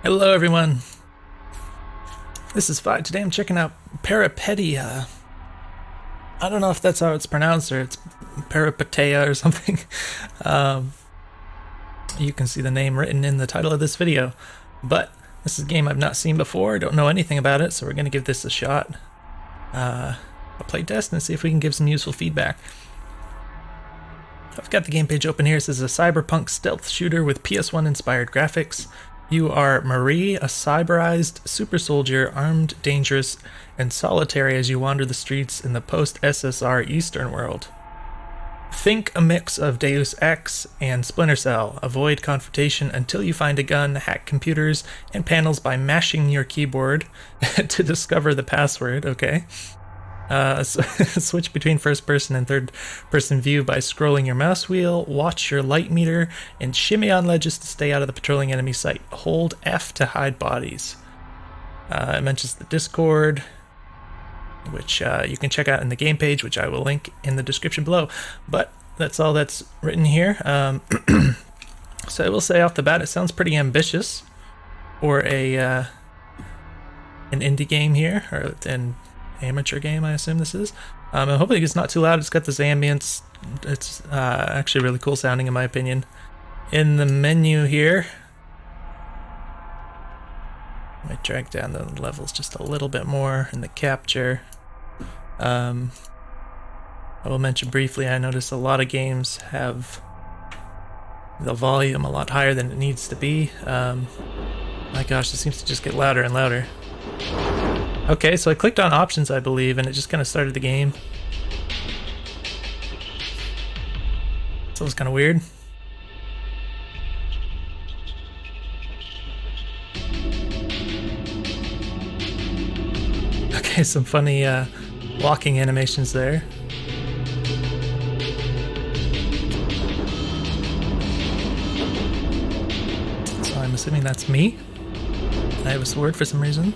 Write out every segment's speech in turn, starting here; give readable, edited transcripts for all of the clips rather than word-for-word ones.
Hello everyone, this is Fi. Today I'm checking out Peripeteia. I don't know if that's how it's pronounced or it's Peripeteia or something. You can see the name written in the title of this video, but this is a game I've not seen before, don't know anything about it, so we're going to give this a shot. A playtest and see if we can give some useful feedback. I've got the game page open here. This is a cyberpunk stealth shooter with PS1 inspired graphics. You are Marie, a cyberized super soldier, armed, dangerous, and solitary as you wander the streets in the post-SSR Eastern world. Think a mix of Deus Ex and Splinter Cell. Avoid confrontation until you find a gun, hack computers and panels by mashing your keyboard to discover the password, okay? Switch between first person and third person view by scrolling your mouse wheel, watch your light meter, and shimmy on ledges to stay out of the patrolling enemy sight. Hold F to hide bodies. It mentions the Discord, which you can check out in the game page, which I will link in the description below. But that's all that's written here. So I will say off the bat, it sounds pretty ambitious for an indie game here, or an amateur game, I assume this is. I'm hoping it's not too loud. It's got this ambience. It's actually really cool sounding in my opinion. In the menu here, I might drag down the levels just a little bit more in the capture. I will mention briefly, I notice a lot of games have the volume a lot higher than it needs to be. My gosh, it seems to just get louder and louder. Okay, so I clicked on options, I believe, and it just kind of started the game. So it was kind of weird. Okay, some funny walking animations there. So I'm assuming that's me. I have a sword for some reason.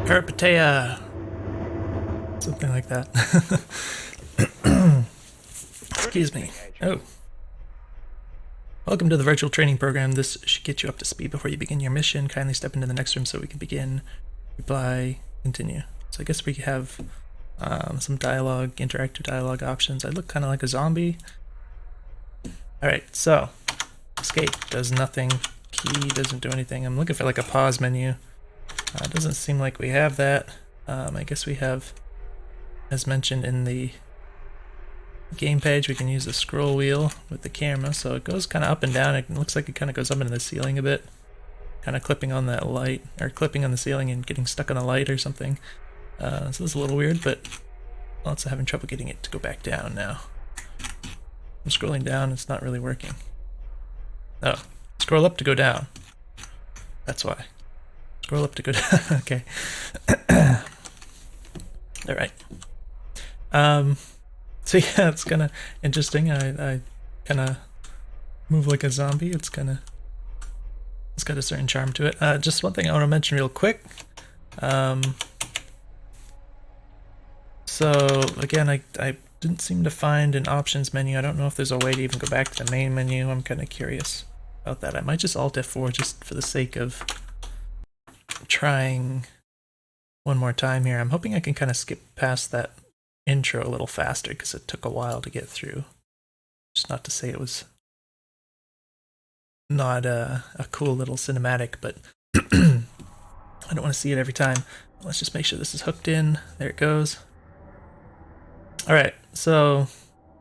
Peripeteia, something like that. Excuse me. Oh. Welcome to the virtual training program. This should get you up to speed before you begin your mission. Kindly step into the next room so we can begin. Reply, continue. So I guess we have some dialogue, interactive dialogue options. I look kind of like a zombie. Alright, so escape does nothing. Key doesn't do anything. I'm looking for like a pause menu. It doesn't seem like we have that. I guess we have, as mentioned in the game page, we can use the scroll wheel with the camera, so it goes kind of up and down. It looks like it kind of goes up into the ceiling a bit, kind of clipping on that light, or clipping on the ceiling and getting stuck on the light or something. So this is a little weird, but I'm also having trouble getting it to go back down now. I'm scrolling down, it's not really working. Oh, scroll up to go down. That's why. Scroll up to go down. Okay. Alright. So yeah, it's kind of interesting. I kind of move like a zombie. It's got a certain charm to it. Just one thing I want to mention real quick. So again, I didn't seem to find an options menu. I don't know if there's a way to even go back to the main menu. I'm kind of curious about that. I might just Alt F4 just for the sake of trying one more time here. I'm hoping I can kind of skip past that intro a little faster because it took a while to get through. Just not to say it was not a cool little cinematic, but I don't want to see it every time. Let's just make sure this is hooked in. There it goes. Alright, so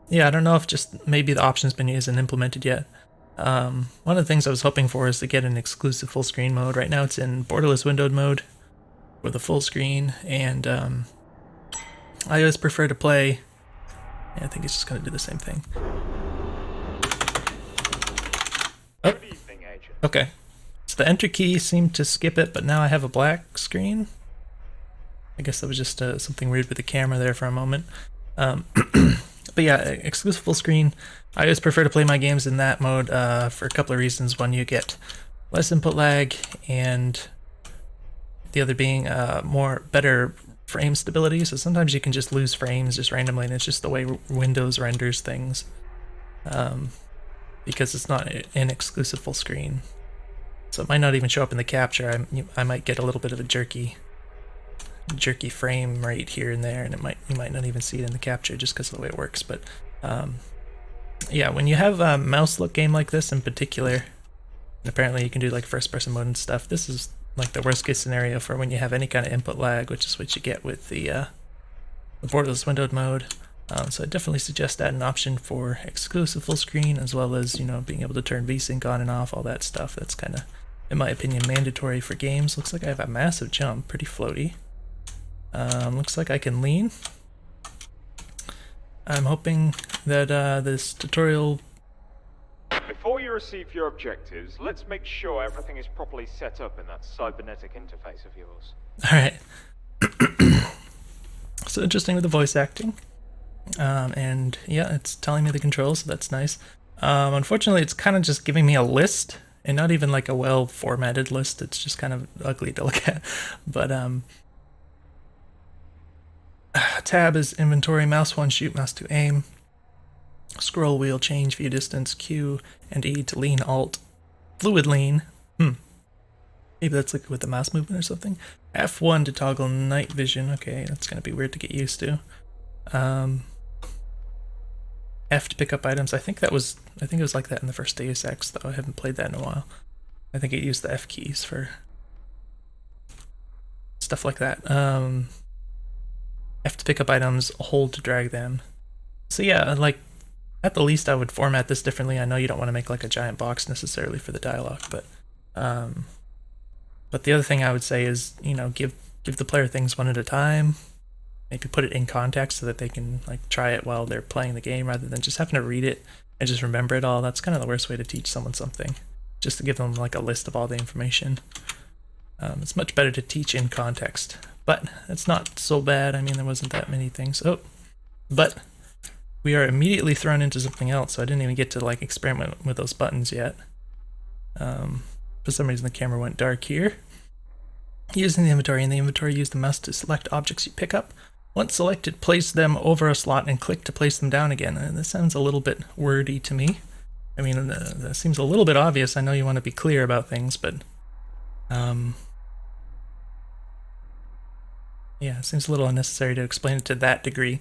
yeah, I don't know if just maybe the options menu isn't implemented yet. One of the things I was hoping for is to get an exclusive full screen mode. Right now it's in borderless windowed mode for the full screen, and I always prefer to play. Yeah, I think it's just going to do the same thing. Oh, okay. So the enter key seemed to skip it, but now I have a black screen. I guess that was just something weird with the camera there for a moment. But yeah, exclusive full screen. I always prefer to play my games in that mode for a couple of reasons. One, you get less input lag, and the other being better frame stability. So sometimes you can just lose frames just randomly, and it's just the way Windows renders things, because it's not an exclusive full screen. So it might not even show up in the capture. I might get a little bit of a jerky frame rate here and there, and you might not even see it in the capture just because of the way it works. But yeah, when you have a mouse look game like this in particular, and apparently you can do like first person mode and stuff, this is like the worst case scenario for when you have any kind of input lag, which is what you get with the borderless windowed mode. So I definitely suggest that an option for exclusive full screen, as well as, you know, being able to turn VSync on and off, all that stuff. That's kind of, in my opinion, mandatory for games. Looks like I have a massive jump, pretty floaty. Looks like I can lean. I'm hoping that this tutorial... Before you receive your objectives, let's make sure everything is properly set up in that cybernetic interface of yours. Alright. So interesting with the voice acting. And yeah, it's telling me the controls, so that's nice. Unfortunately, it's kind of just giving me a list, and not even like a well-formatted list. It's just kind of ugly to look at. But tab is inventory, mouse 1 shoot, mouse 2 aim, scroll wheel change view distance, Q and E to lean, alt, fluid lean. Maybe that's like with the mouse movement or something. F1 to toggle night vision. Okay, that's gonna be weird to get used to. F to pick up items. I think it was like that in the first Deus Ex, though. I haven't played that in a while. I think it used the F keys for stuff like that. F to pick up items, hold to drag them. So yeah, like at the least I would format this differently. I know you don't want to make like a giant box necessarily for the dialogue, but the other thing I would say is, you know, give the player things one at a time. Maybe put it in context so that they can like try it while they're playing the game, rather than just having to read it and just remember it all. That's kind of the worst way to teach someone something, just to give them like a list of all the information. It's much better to teach in context, but it's not so bad. I mean, there wasn't that many things. Oh, but we are immediately thrown into something else, so I didn't even get to like experiment with those buttons yet. For some reason the camera went dark here. Using the inventory. In the inventory, use the mouse to select objects you pick up. Once selected, place them over a slot and click to place them down again. This sounds a little bit wordy to me. I mean, that seems a little bit obvious. I know you want to be clear about things, but yeah, it seems a little unnecessary to explain it to that degree.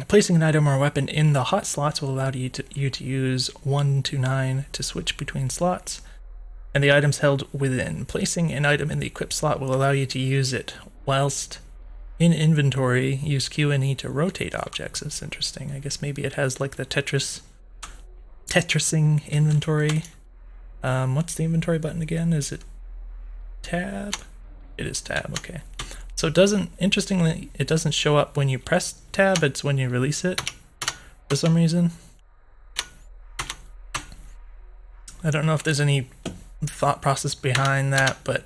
Placing an item or weapon in the hot slots will allow you to use 1 to 9 to switch between slots, and the items held within. Placing an item in the equipped slot will allow you to use it, whilst in inventory, use Q and E to rotate objects. That's interesting. I guess maybe it has like the Tetrising inventory. What's the inventory button again? Is it tab? It is tab, okay. So it doesn't, interestingly, it doesn't show up when you press tab, it's when you release it for some reason. I don't know if there's any thought process behind that, but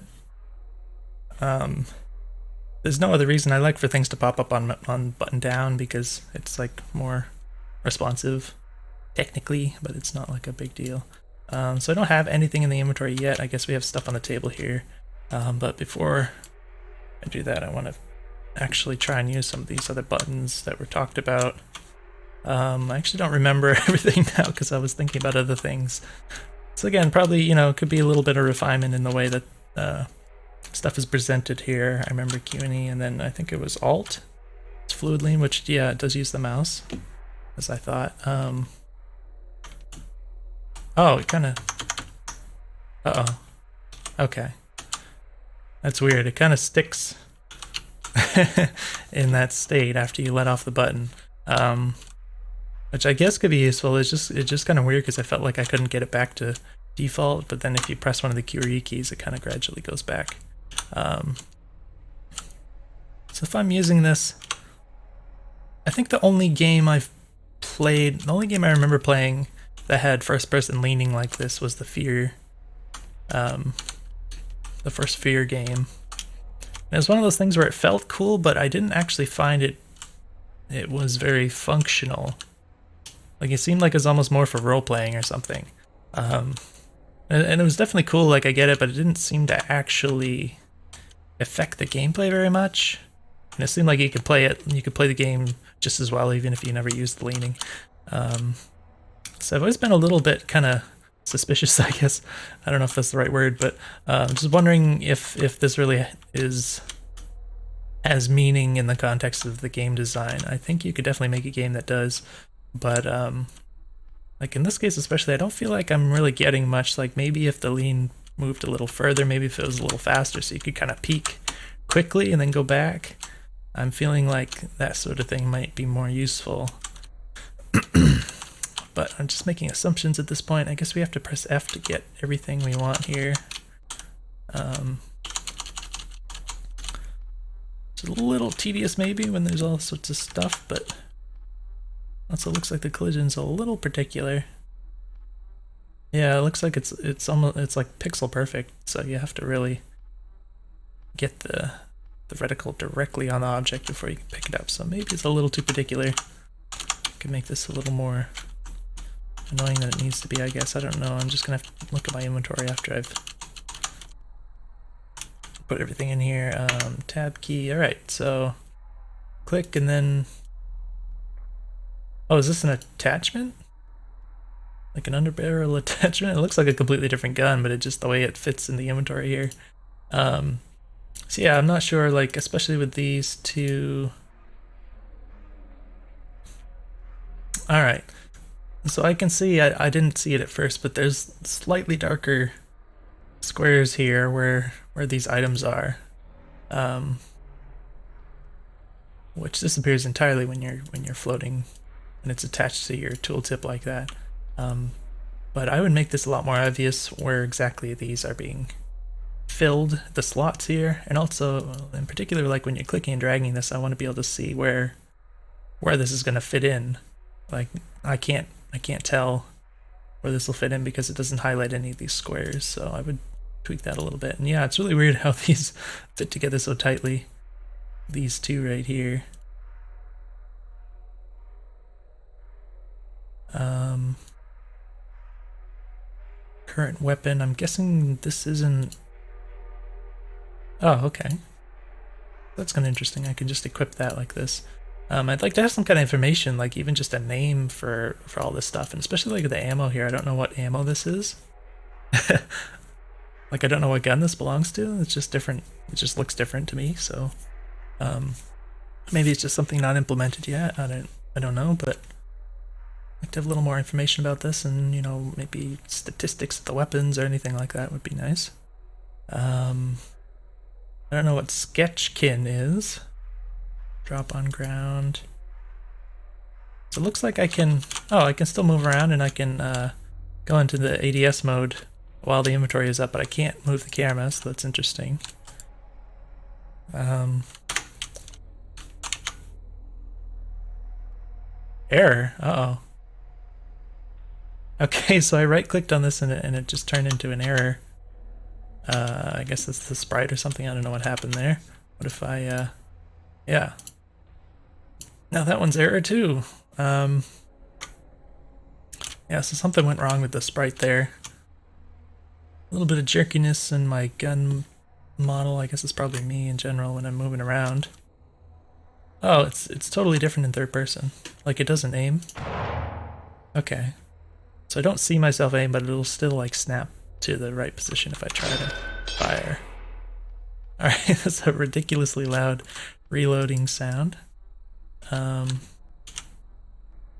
there's no other reason. I like for things to pop up on button down because it's like more responsive technically, but it's not like a big deal. So I don't have anything in the inventory yet. I guess we have stuff on the table here, but before I do that, I want to actually try and use some of these other buttons that were talked about. I actually don't remember everything now because I was thinking about other things. So again, probably, you know, could be a little bit of refinement in the way that stuff is presented here. I remember Q and E, and then I think it was Alt. It's fluid lean, which, yeah, it does use the mouse, as I thought. Oh, it kind of... Uh-oh. Okay. That's weird. It kind of sticks in that state after you let off the button, which I guess could be useful. It's just kind of weird because I felt like I couldn't get it back to default, but then if you press one of the Q or E keys, it kind of gradually goes back. So if I'm using this, I think the only game I remember playing that had first-person leaning like this was the Fear, the first Fear game. And it was one of those things where it felt cool, but I didn't actually find it was very functional. Like, it seemed like it was almost more for role-playing or something. And it was definitely cool, like, I get it, but it didn't seem to actually affect the gameplay very much. And it seemed like you could play the game just as well even if you never used the leaning. So I've always been a little bit kind of suspicious, I guess. I don't know if that's the right word, but just wondering if this really has meaning in the context of the game design. I think you could definitely make a game that does, but like in this case especially, I don't feel like I'm really getting much. Like maybe if the lean moved a little further, maybe if it was a little faster so you could kind of peek quickly and then go back. I'm feeling like that sort of thing might be more useful. But I'm just making assumptions at this point. I guess we have to press F to get everything we want here. It's a little tedious maybe when there's all sorts of stuff, but also looks like the collision's a little particular. Yeah, it looks like it's like pixel perfect, so you have to really get the reticle directly on the object before you can pick it up. So maybe it's a little too particular. I can make this a little more annoying than it needs to be, I guess. I don't know. I'm just gonna have to look at my inventory after I've put everything in here. Tab key. All right, so click and then. Oh, is this an attachment? Like an underbarrel attachment? It looks like a completely different gun, but it just the way it fits in the inventory here. So yeah, I'm not sure. Like especially with these two. All right. So I can see, I didn't see it at first, but there's slightly darker squares here where these items are, which disappears entirely when you're floating and it's attached to your tooltip like that. But I would make this a lot more obvious where exactly these are being filled, the slots here, and also in particular, like when you're clicking and dragging this, I want to be able to see where this is going to fit in. Like I can't tell where this will fit in because it doesn't highlight any of these squares, so I would tweak that a little bit. And yeah, it's really weird how these fit together so tightly. These two right here. Current weapon, I'm guessing this isn't... Oh, okay. That's kind of interesting. I can just equip that like this. I'd like to have some kind of information, like even just a name for all this stuff, and especially like the ammo here. I don't know what ammo this is. Like I don't know what gun this belongs to. It's just different. It just looks different to me. So maybe it's just something not implemented yet. I don't know, but I'd like to have a little more information about this, and you know, maybe statistics of the weapons or anything like that would be nice. I don't know what sketchkin is. Drop on ground. So it looks like I can still move around and I can go into the ADS mode while the inventory is up, but I can't move the camera, so that's interesting. Error. Uh-oh. Okay, so I right-clicked on this and it just turned into an error. I guess that's the sprite or something. I don't know what happened there. What if I, yeah. Now that one's error too. Yeah, so something went wrong with the sprite there. A little bit of jerkiness in my gun model. I guess it's probably me in general when I'm moving around. Oh, it's totally different in third person. Like it doesn't aim. Okay. So I don't see myself aim, but it'll still like snap to the right position if I try to fire. Alright, that's a ridiculously loud reloading sound.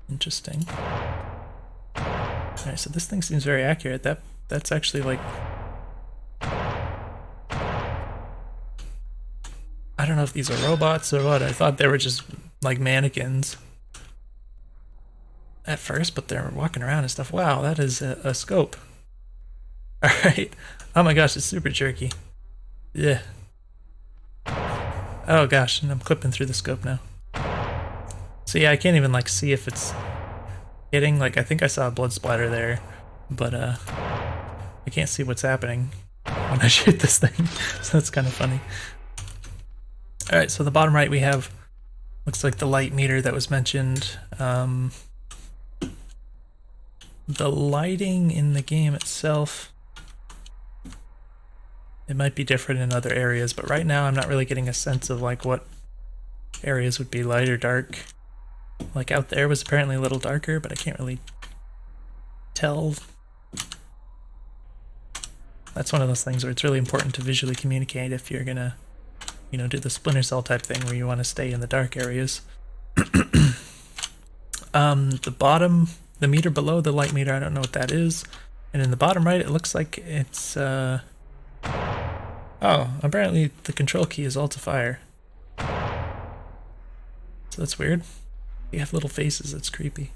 Interesting. Alright, so this thing seems very accurate. That's actually like... I don't know if these are robots or what. I thought they were just like mannequins at first, but they're walking around and stuff. Wow, that is a scope. Alright. Oh my gosh, it's super jerky. Yeah. Oh gosh, and I'm clipping through the scope now. So yeah, I can't even like see if it's hitting. Like I think I saw a blood splatter there, but I can't see what's happening when I shoot this thing. So that's kind of funny. Alright, so the bottom right we have, looks like the light meter that was mentioned. The lighting in the game itself It might be different in other areas, but right now I'm not really getting a sense of like what areas would be light or dark. Like out there was apparently a little darker, but I can't really tell. That's one of those things where it's really important to visually communicate if you're gonna, you know, do the Splinter Cell type thing where you want to stay in the dark areas. The bottom, the meter below the light meter, I don't know what that is. And in the bottom right, it looks like it's, oh, apparently the control key is Alt to fire. So that's weird. You have little faces, that's creepy.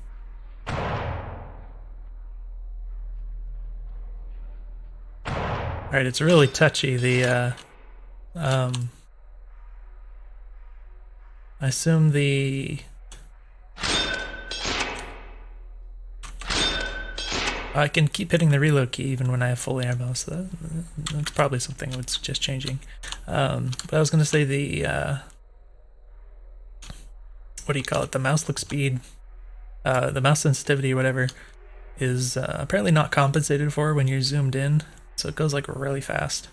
Alright, it's really touchy, the, I assume the... I can keep hitting the reload key even when I have full ammo, so that's probably something I would suggest changing. But I was going to say the, what do you call it, the mouse look speed, the mouse sensitivity or whatever, is apparently not compensated for when you're zoomed in, so it goes like really fast.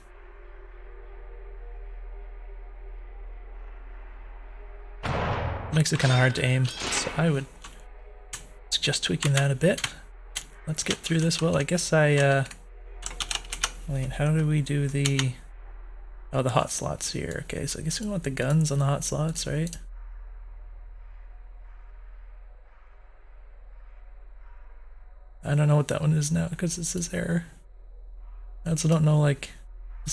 Makes it kind of hard to aim, so I would suggest tweaking that a bit. Let's get through this. Well, I guess wait, how do we do the... Oh, the hot slots here. Okay, so I guess we want the guns on the hot slots, right? I don't know what that one is now because it says error. I also don't know, like...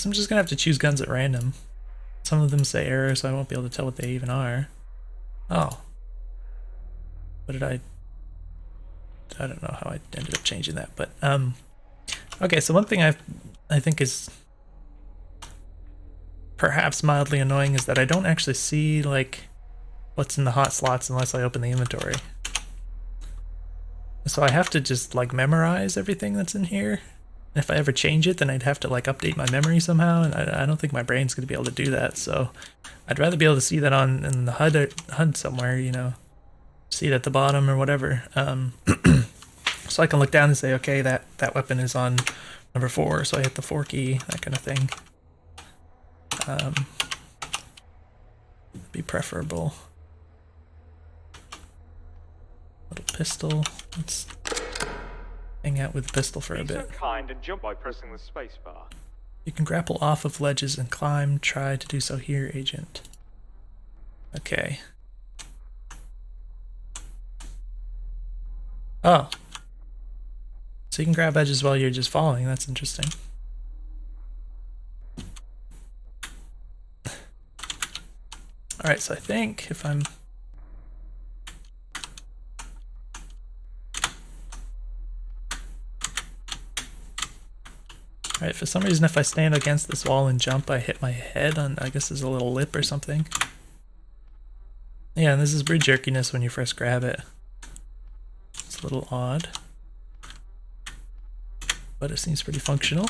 I'm just gonna have to choose guns at random. Some of them say error, so I won't be able to tell what they even are. Oh. What did I don't know how I ended up changing that, but okay, so one thing I think is perhaps mildly annoying is that I don't actually see like what's in the hot slots unless I open the inventory. So I have to just like memorize everything that's in here. And if I ever change it, then I'd have to like update my memory somehow, and I don't think my brain's gonna be able to do that. So I'd rather be able to see that in the HUD somewhere, you know, see it at the bottom or whatever. So I can look down and say, okay, that weapon is on number 4, so I hit the 4 key, that kind of thing. Be preferable. Little pistol. Let's hang out with the pistol for a bit. Be so kind and jump by pressing the space bar. You can grapple off of ledges and climb. Try to do so here, Agent. Okay. Oh. So you can grab edges while you're just falling. That's interesting. Alright, so I think if I'm... Alright, for some reason if I stand against this wall and jump, I hit my head on, I guess there's a little lip or something. Yeah, and this is bridge jerkiness when you first grab it. It's a little odd, but it seems pretty functional.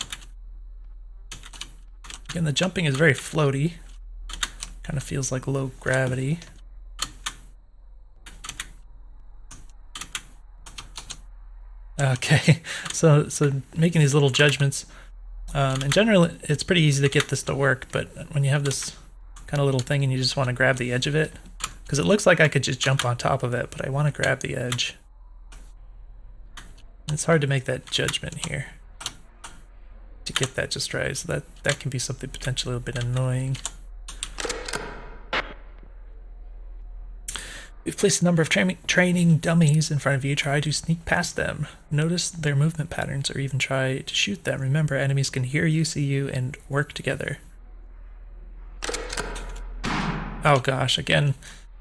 Again, the jumping is very floaty. Kind of feels like low gravity. Okay, so making these little judgments. In general, it's pretty easy to get this to work, but when you have this kind of little thing and you just want to grab the edge of it, because it looks like I could just jump on top of it, but I want to grab the edge. It's hard to make that judgment here to get that just right, so that can be something potentially a bit annoying. We've placed a number of training dummies in front of you. Try to sneak past them. Notice their movement patterns or even try to shoot them. Remember, enemies can hear you, see you, and work together. Oh gosh, again.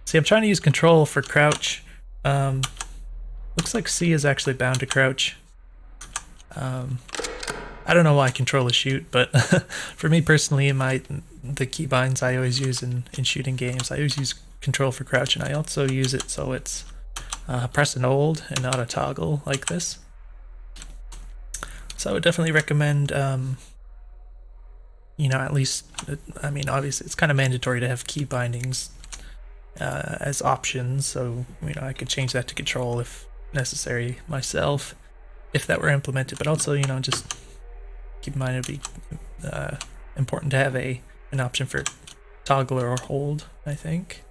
See, I'm trying to use control for crouch. Looks like C is actually bound to crouch. I don't know why control is shoot, but for me personally, in the keybinds I always use in shooting games, I always use control for crouch, and I also use it so it's press and hold and not a toggle like this. So I would definitely recommend, you know, at least, I mean, obviously it's kind of mandatory to have key bindings as options, so, you know, I could change that to control if necessary myself, if that were implemented, but also, you know, just keep in mind it'd be important to have an option for toggle or hold, I think.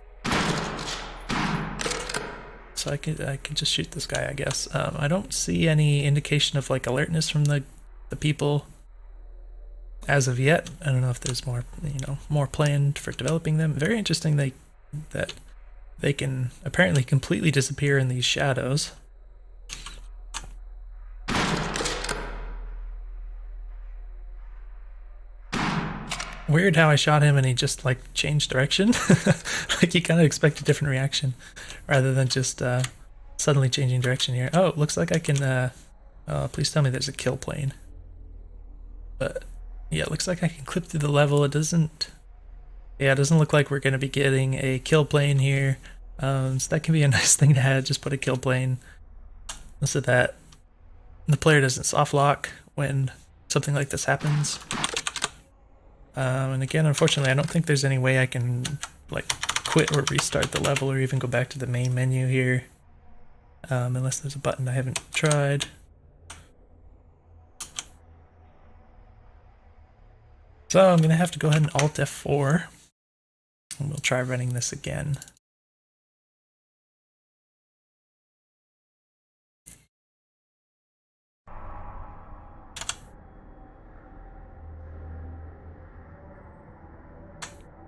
So I could just shoot this guy, I guess. I don't see any indication of like alertness from the people as of yet. I don't know if there's more, more planned for developing them. Very interesting that they can apparently completely disappear in these shadows. Weird how I shot him and he just like changed direction. Like you kind of expect a different reaction rather than just suddenly changing direction here. Oh, it looks like I can please tell me there's a kill plane. But yeah, it looks like I can clip through the level. It doesn't look like we're going to be getting a kill plane here. So that can be a nice thing to have, just put a kill plane. So that the player doesn't soft lock when something like this happens. And again, unfortunately, I don't think there's any way I can like quit or restart the level or even go back to the main menu here. Unless there's a button I haven't tried. So I'm going to have to go ahead and Alt F4. And we'll try running this again.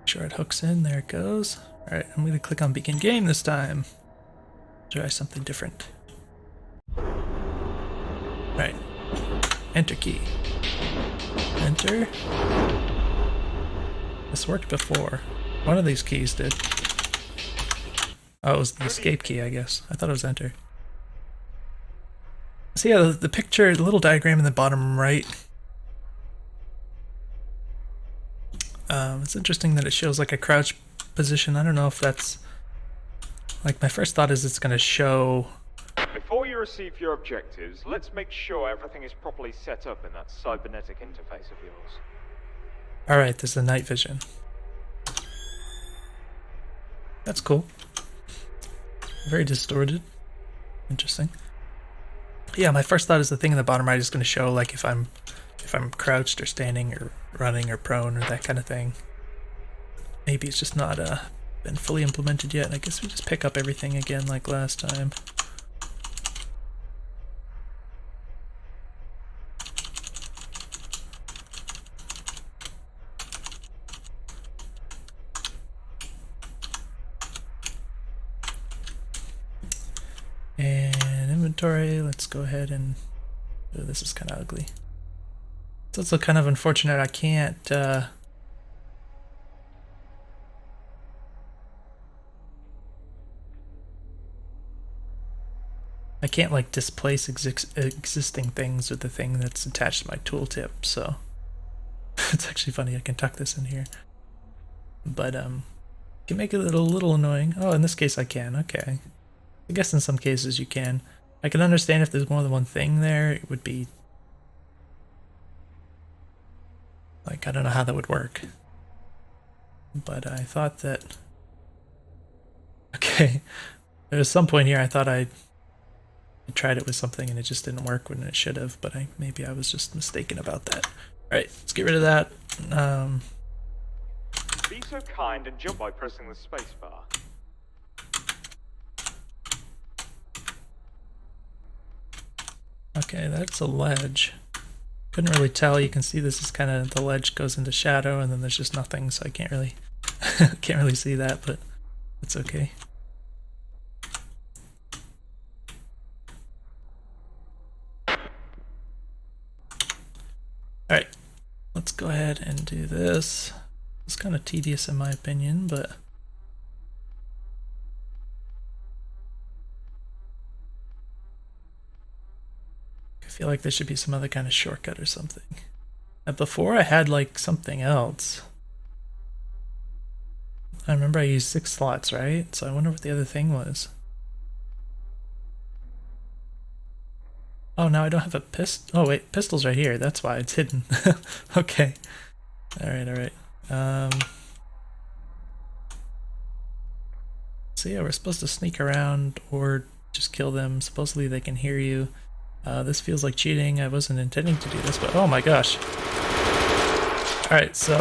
Sure it hooks in, there it goes. Alright, I'm going to click on begin game this time. Try something different. Alright, enter key. Enter. This worked before. One of these keys did. Oh, it was the escape key, I guess. I thought it was enter. So yeah, the picture, the little diagram in the bottom right. It's interesting that it shows like a crouch position. I don't know if that's... Like, my first thought is it's going to show... Before you receive your objectives, let's make sure everything is properly set up in that cybernetic interface of yours. Alright, there's the night vision. That's cool. Very distorted. Interesting. Yeah, my first thought is the thing in the bottom right is going to show like if I'm crouched or standing or running or prone or that kind of thing. Maybe it's just not been fully implemented yet. I guess we just pick up everything again like last time. And inventory, let's go ahead and... Oh, this is kind of ugly. It's also kind of unfortunate I can't... I can't like displace existing things with the thing that's attached to my tooltip, so... It's actually funny, I can tuck this in here. But, can make it a little annoying. Oh, in this case I can, okay. I guess in some cases you can. I can understand if there's more than one thing there, it would be... Like, I don't know how that would work. But I thought that... Okay, there was some point here I thought I tried it with something and it just didn't work when it should have, but maybe I was just mistaken about that. Alright, let's get rid of that. Be so kind and jump by pressing the spacebar. Okay, that's a ledge. Couldn't really tell. You can see this is kind of, the ledge goes into shadow and then there's just nothing, so I can't really can't really see that, but it's okay. Alright, let's go ahead and do this. It's kind of tedious in my opinion, but I feel like there should be some other kind of shortcut or something. Before I had like something else. I remember I used 6 slots, right? So I wonder what the other thing was. Oh, now I don't have a pistol. Oh wait, pistol's right here. That's why it's hidden. Okay. Alright. So yeah, we're supposed to sneak around or just kill them. Supposedly they can hear you. This feels like cheating. I wasn't intending to do this, but oh my gosh. Alright, so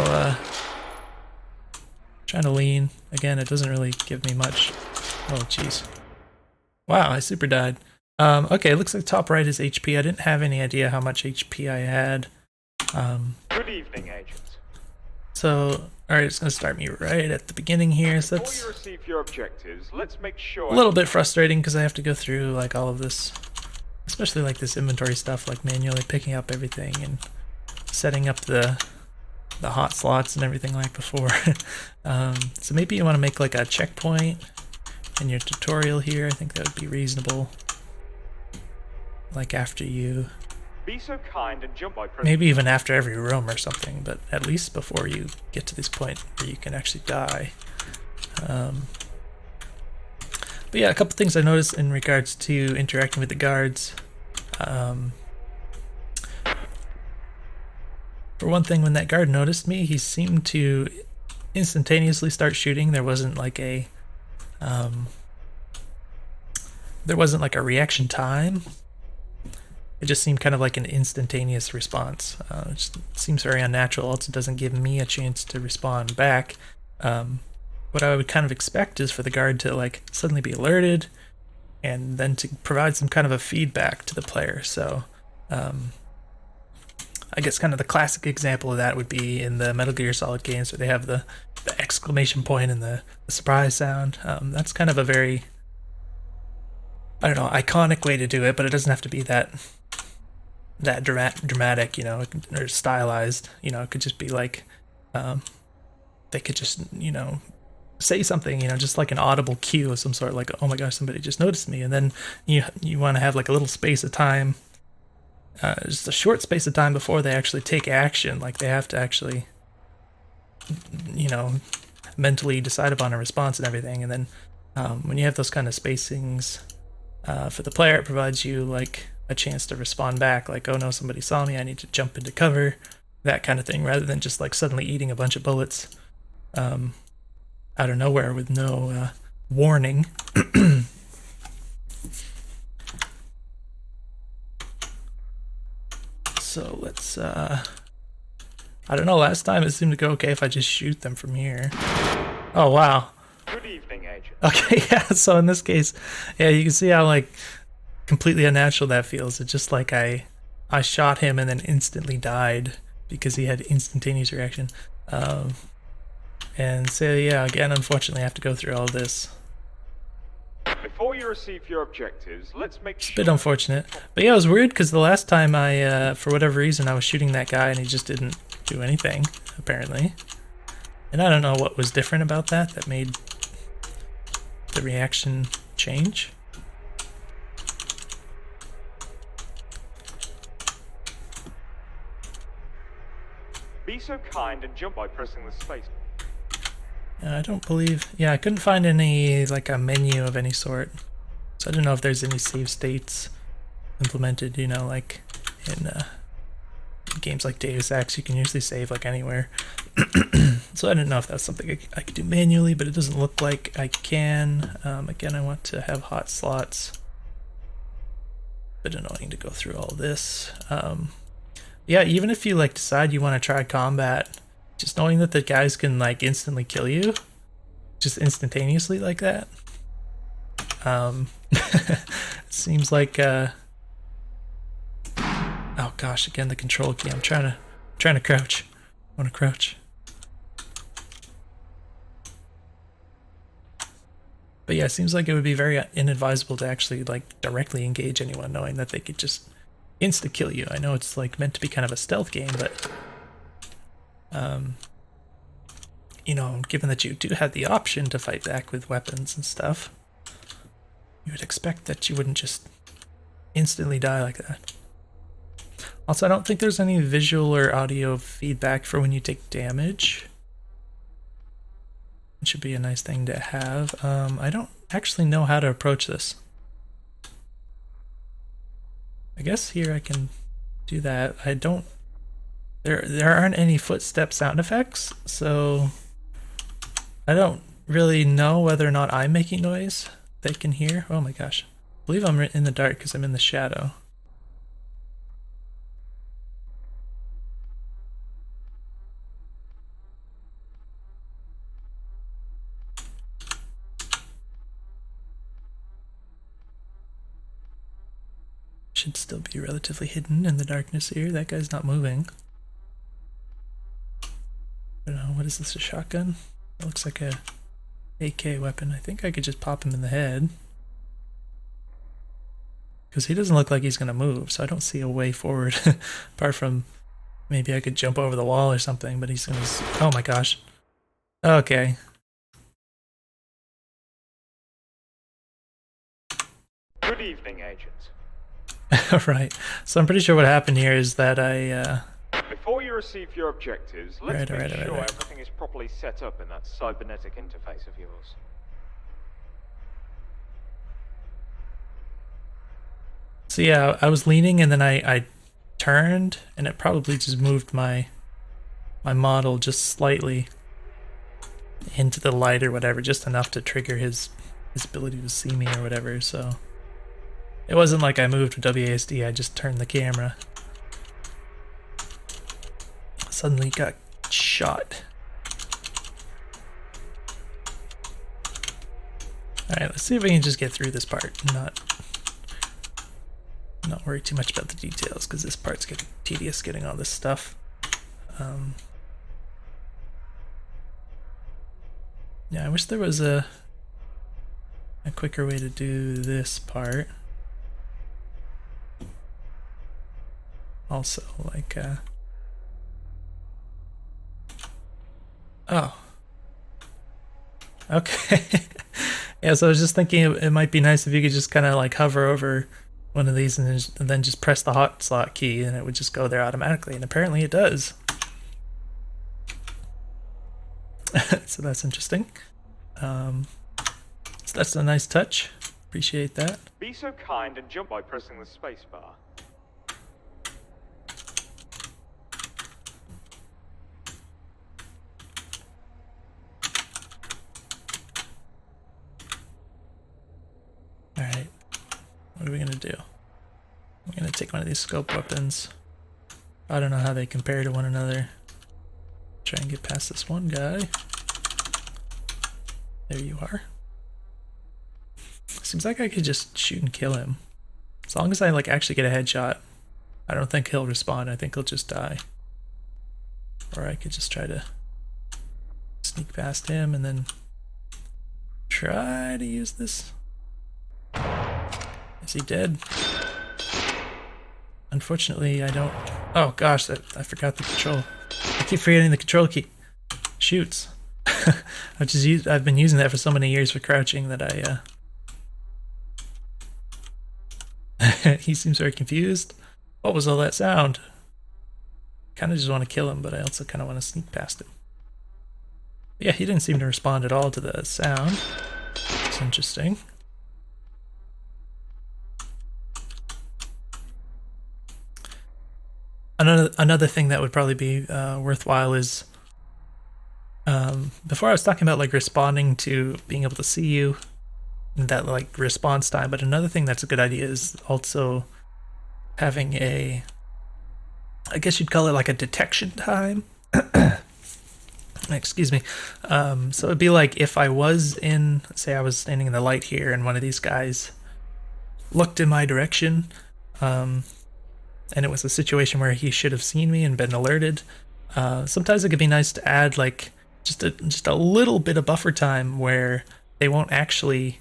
trying to lean. Again, it doesn't really give me much. Oh jeez. Wow, I super died. Okay, it looks like top right is HP. I didn't have any idea how much HP I had. Good evening, Agent. So, alright, it's going to start me right at the beginning here. So that's Before you receive your objectives, let's make sure... a little bit frustrating because I have to go through like all of this, especially like this inventory stuff, like manually picking up everything and setting up the hot slots and everything like before. So maybe you want to make like a checkpoint in your tutorial here. I think that would be reasonable. Like after you... Be so kind and jump by pressing... Maybe even after every room or something, but at least before you get to this point where you can actually die. But yeah, a couple things I noticed in regards to interacting with the guards. For one thing, when that guard noticed me, he seemed to instantaneously start shooting. There wasn't like a reaction time. It just seemed kind of like an instantaneous response. It just seems very unnatural. Also doesn't give me a chance to respond back. What I would kind of expect is for the guard to like suddenly be alerted and then to provide some kind of a feedback to the player. So I guess kind of the classic example of that would be in the Metal Gear Solid games where they have the exclamation point and the surprise sound. That's kind of a very, I don't know, iconic way to do it, but it doesn't have to be that dramatic, you know, or stylized. You know, it could just be like they could just, you know, say something, you know, just like an audible cue of some sort, like, oh my gosh, somebody just noticed me. And then you want to have like a little space of time, just a short space of time before they actually take action. Like they have to actually, you know, mentally decide upon a response and everything. And then when you have those kind of spacings for the player, it provides you like a chance to respond back, like, oh no, somebody saw me, I need to jump into cover, that kind of thing, rather than just like suddenly eating a bunch of bullets out of nowhere with no warning. So let's I don't know, last time it seemed to go okay if I just shoot them from here. Oh wow. Good evening, Agent. Okay, yeah, so in this case, yeah, you can see how like completely unnatural that feels. It's just like I shot him and then instantly died because he had instantaneous reaction. And so yeah, again, unfortunately I have to go through all of this. Before you receive your objectives, let's make It's a sure... bit unfortunate. But yeah, it was weird because the last time I, for whatever reason, I was shooting that guy and he just didn't do anything, apparently. And I don't know what was different about that made the reaction change. Be so kind and jump by pressing the space. I don't believe... Yeah, I couldn't find any, like, a menu of any sort. So I don't know if there's any save states implemented, you know, like in games like Deus Ex, you can usually save, like, anywhere. So I don't know if that's something I could do manually, but it doesn't look like I can. Again, I want to have hot slots. Bit annoying to go through all this. Yeah, even if you like decide you want to try combat, just knowing that the guys can like instantly kill you, just instantaneously like that, seems like oh gosh, again the control key. I'm trying to crouch. I want to crouch. But yeah, it seems like it would be very inadvisable to actually like directly engage anyone, knowing that they could just insta-kill you. I know it's like meant to be kind of a stealth game, but you know, given that you do have the option to fight back with weapons and stuff, you would expect that you wouldn't just instantly die like that. Also, I don't think there's any visual or audio feedback for when you take damage. It should be a nice thing to have. I don't actually know how to approach this. I guess here I can do that. I don't... There aren't any footstep sound effects, so I don't really know whether or not I'm making noise they can hear. Oh my gosh. I believe I'm in the dark because I'm in the shadow. Should still be relatively hidden in the darkness here. That guy's not moving. I don't know, what is this, a shotgun? It looks like a AK weapon. I think I could just pop him in the head. Because he doesn't look like he's going to move, so I don't see a way forward. Apart from maybe I could jump over the wall or something, but he's going to... Oh my gosh. Okay. Good evening, Agent. Right. So I'm pretty sure what happened here is that I... Before you receive your objectives, let's make sure everything is properly set up in that cybernetic interface of yours. So yeah, I was leaning and then I turned and it probably just moved my model just slightly into the light or whatever, just enough to trigger his ability to see me or whatever. So it wasn't like I moved with WASD, I just turned the camera. Suddenly got shot. Alright, let's see if we can just get through this part and not worry too much about the details, because this part's getting tedious getting all this stuff. Yeah, I wish there was a quicker way to do this part. Also, like, oh. Okay. Yeah, so I was just thinking it might be nice if you could just kind of like hover over one of these and then just press the hot slot key and it would just go there automatically, and apparently it does. So that's interesting. So that's a nice touch. Appreciate that. Be so kind and jump by pressing the space bar. Alright. What are we gonna do? I'm gonna take one of these scope weapons. I don't know how they compare to one another. Try and get past this one guy. There you are. Seems like I could just shoot and kill him. As long as I like actually get a headshot, I don't think he'll respawn. I think he'll just die. Or I could just try to sneak past him and then try to use this. Is he dead? Unfortunately, I don't... Oh gosh, I forgot the control. I keep forgetting the control key. Shoots. I've been using that for so many years for crouching that I... He seems very confused. What was all that sound? Kind of just want to kill him, but I also kind of want to sneak past him. Yeah, he didn't seem to respond at all to the sound. It's interesting. Another thing that would probably be worthwhile is, before I was talking about like responding to being able to see you, and that like response time, but another thing that's a good idea is also having a, I guess you'd call it like a detection time. Excuse me. So it'd be like if I was in, say I was standing in the light here and one of these guys looked in my direction, and it was a situation where he should have seen me and been alerted. Sometimes it could be nice to add like just a little bit of buffer time where they won't actually,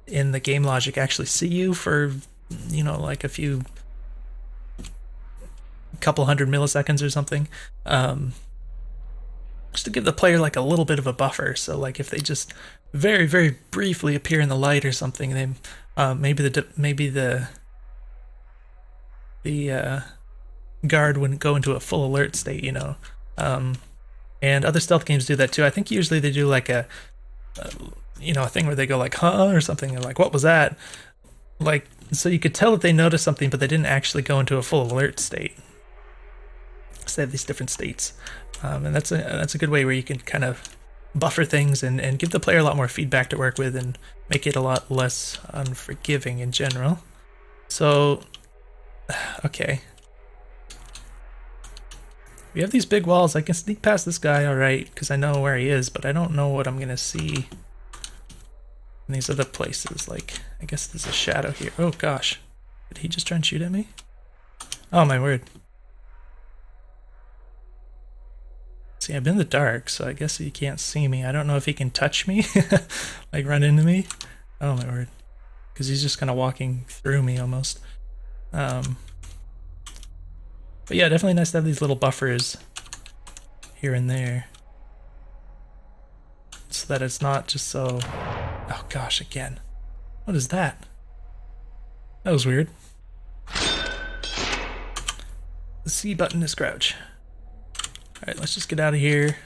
in the game logic, actually see you for, you know, like a couple hundred milliseconds or something. Just to give the player like a little bit of a buffer. So like if they just very, very briefly appear in the light or something, they maybe the guard wouldn't go into a full alert state, you know. And other stealth games do that too. I think usually they do like a thing where they go like, huh, or something, and like, what was that? Like, so you could tell that they noticed something, but they didn't actually go into a full alert state. So they have these different states. And that's a good way where you can kind of buffer things and give the player a lot more feedback to work with and make it a lot less unforgiving in general. So, okay. We have these big walls. I can sneak past this guy, alright, because I know where he is, but I don't know what I'm going to see in these other places. Like, I guess there's a shadow here. Oh, gosh. Did he just try and shoot at me? Oh my word. See, I'm in the dark, so I guess he can't see me. I don't know if he can touch me, like run into me. Oh my word. Because he's just kind of walking through me almost. But yeah, definitely nice to have these little buffers here and there. So that it's not just so... Oh gosh, again. What is that? That was weird. The C button is crouch. Alright, let's just get out of here.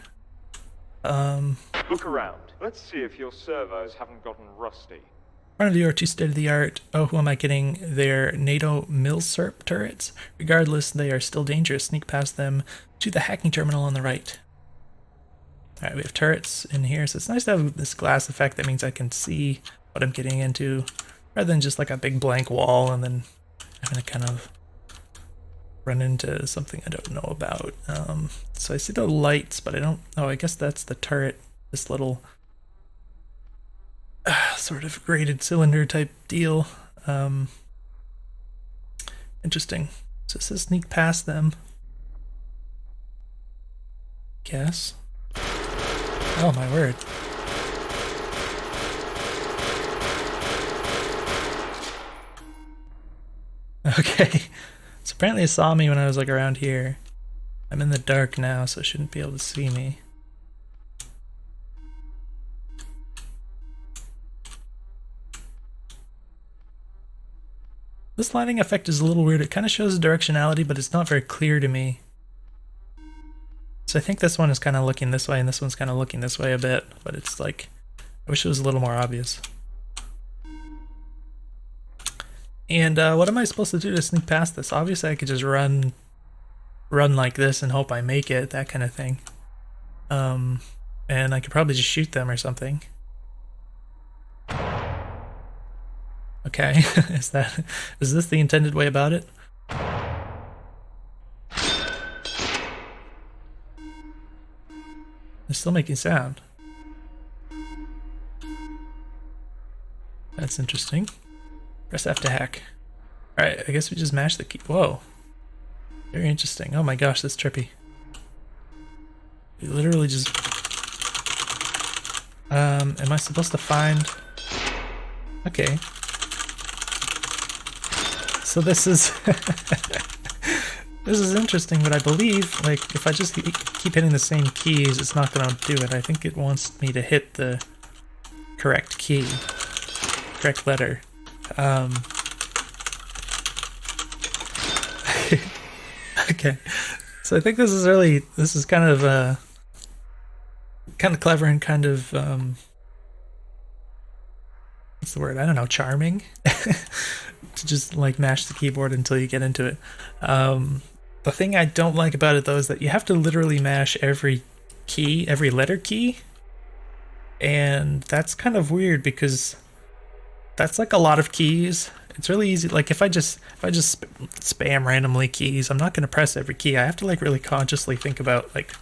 Look around. Let's see if your servos haven't gotten rusty. In front of you are two state-of-the-art, oh who am I kidding, they're NATO milsurp turrets. Regardless, they are still dangerous. Sneak past them to the hacking terminal on the right. Alright, we have turrets in here, so it's nice to have this glass effect. That means I can see what I'm getting into, rather than just like a big blank wall and then having to kind of run into something I don't know about. So I see the lights, but I don't... Oh, I guess that's the turret. This little sort of grated cylinder type deal. Interesting. So it says sneak past them. Guess. Oh my word. Okay. So apparently it saw me when I was like around here. I'm in the dark now, so it shouldn't be able to see me. This lighting effect is a little weird. It kind of shows directionality, but it's not very clear to me. So I think this one is kind of looking this way, and this one's kind of looking this way a bit, but it's like, I wish it was a little more obvious. And what am I supposed to do to sneak past this? Obviously I could just run like this and hope I make it, that kind of thing. And I could probably just shoot them or something. Okay, is this the intended way about it? They're still making sound. That's interesting. Press F to hack. Alright, I guess we just mash the key. Whoa. Very interesting. Oh my gosh, that's trippy. We literally just... am I supposed to find... Okay. So this is... This is interesting, but I believe, like, if I just keep hitting the same keys, it's not gonna do it. I think it wants me to hit the correct key. Correct letter. Okay, so I think this is kind of clever and kind of what's the word? I don't know, charming. To just like mash the keyboard until you get into it. The thing I don't like about it though is that you have to literally mash every key, every letter key, and that's kind of weird because that's like a lot of keys. It's really easy. Like if I just spam randomly keys, I'm not going to press every key. I have to like really consciously think about like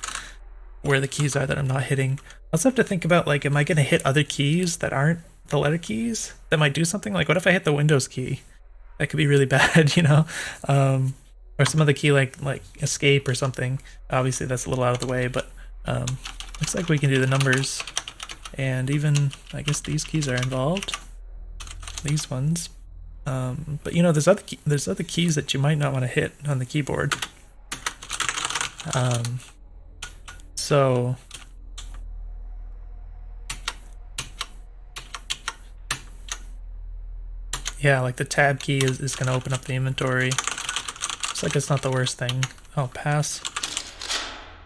where the keys are that I'm not hitting. I also have to think about like, am I going to hit other keys that aren't the letter keys that might do something? Like what if I hit the Windows key? That could be really bad, you know? Or some other key like escape or something. Obviously that's a little out of the way, but looks like we can do the numbers, and even I guess these keys are involved. These ones. But you know, there's other keys that you might not want to hit on the keyboard. So yeah, like the tab key is going to open up the inventory. Looks like it's not the worst thing. Oh,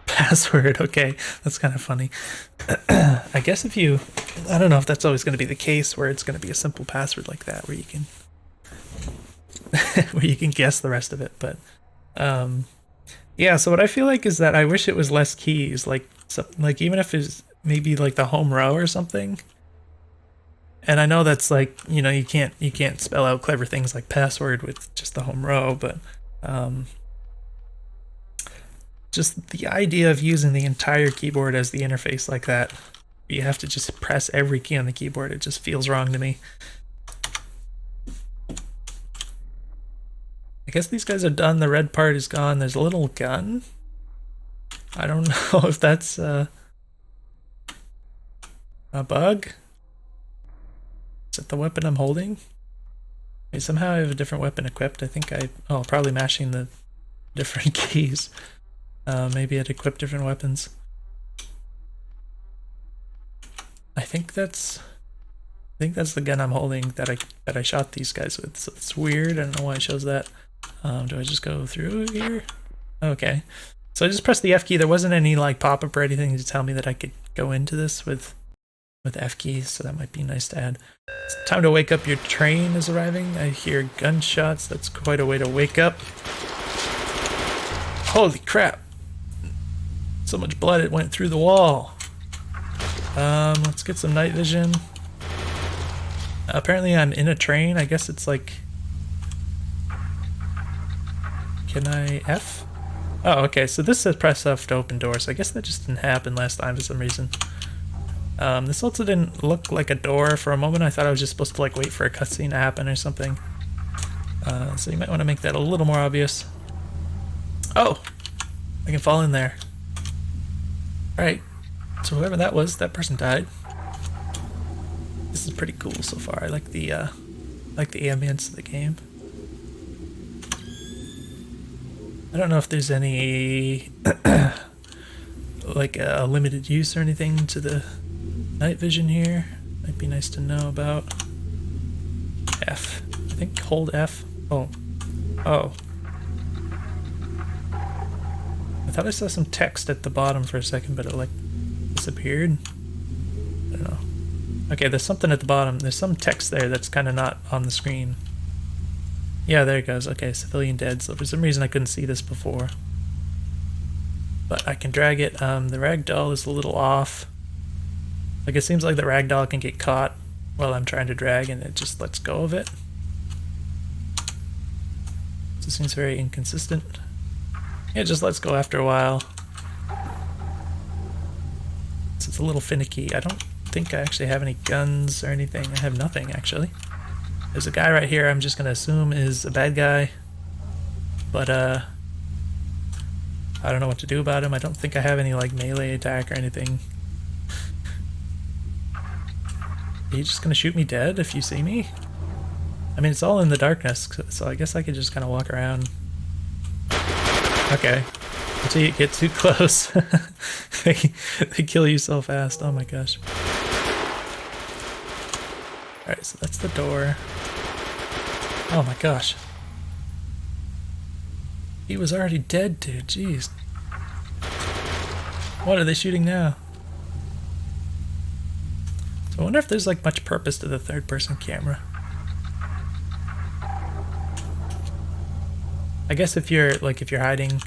password. Okay, that's kind of funny. I guess if you, I don't know if that's always going to be the case where it's going to be a simple password like that where you can where you can guess the rest of it, but yeah, so what I feel like is that I wish it was less keys, like even if it's maybe like the home row or something. And I know that's like, you know, you can't spell out clever things like password with just the home row, but just the idea of using the entire keyboard as the interface like that, you have to just press every key on the keyboard, it just feels wrong to me. I guess these guys are done. The red part is gone. There's a little gun. I don't know if that's a bug. Is it the weapon I'm holding? Okay, somehow I have a different weapon equipped. I think probably mashing the different keys. Maybe I'd equip different weapons. I think that's the gun I'm holding that I shot these guys with. So it's weird. I don't know why it shows that. Do I just go through here? Okay. So I just pressed the F key. There wasn't any like pop-up or anything to tell me that I could go into this with F keys, so that might be nice to add. It's time to wake up. Your train is arriving. I hear gunshots. That's quite a way to wake up. Holy crap. So much blood it went through the wall. Let's get some night vision. Apparently I'm in a train. I guess it's like... Can I F? Oh, okay, so this says press F to open doors. So I guess that just didn't happen last time for some reason. This also didn't look like a door for a moment. I thought I was just supposed to like wait for a cutscene to happen or something. So you might want to make that a little more obvious. Oh! I can fall in there. Alright, so whoever that was, that person died. This is pretty cool so far. I like the ambience of the game. I don't know if there's any like a limited use or anything to the night vision here. Might be nice to know about. F. I think hold F. Oh. Oh. I thought I saw some text at the bottom for a second, but it like disappeared. I don't know. Okay, there's something at the bottom. There's some text there that's kind of not on the screen. Yeah, there it goes. Okay, civilian dead. So for some reason I couldn't see this before. But I can drag it. The ragdoll is a little off. Like it seems like the ragdoll can get caught while I'm trying to drag and it just lets go of it. So it seems very inconsistent. It just lets go after a while. So it's a little finicky. I don't think I actually have any guns or anything. I have nothing actually. There's a guy right here I'm just gonna assume is a bad guy. But I don't know what to do about him. I don't think I have any like melee attack or anything. Are you just gonna shoot me dead if you see me? I mean, it's all in the darkness, so I guess I could just kind of walk around. Okay. Until you get too close. they kill you so fast. Oh my gosh. Alright, so that's the door. Oh my gosh. He was already dead, dude. Jeez. What are they shooting now? So I wonder if there's like much purpose to the third person camera. I guess if you're hiding,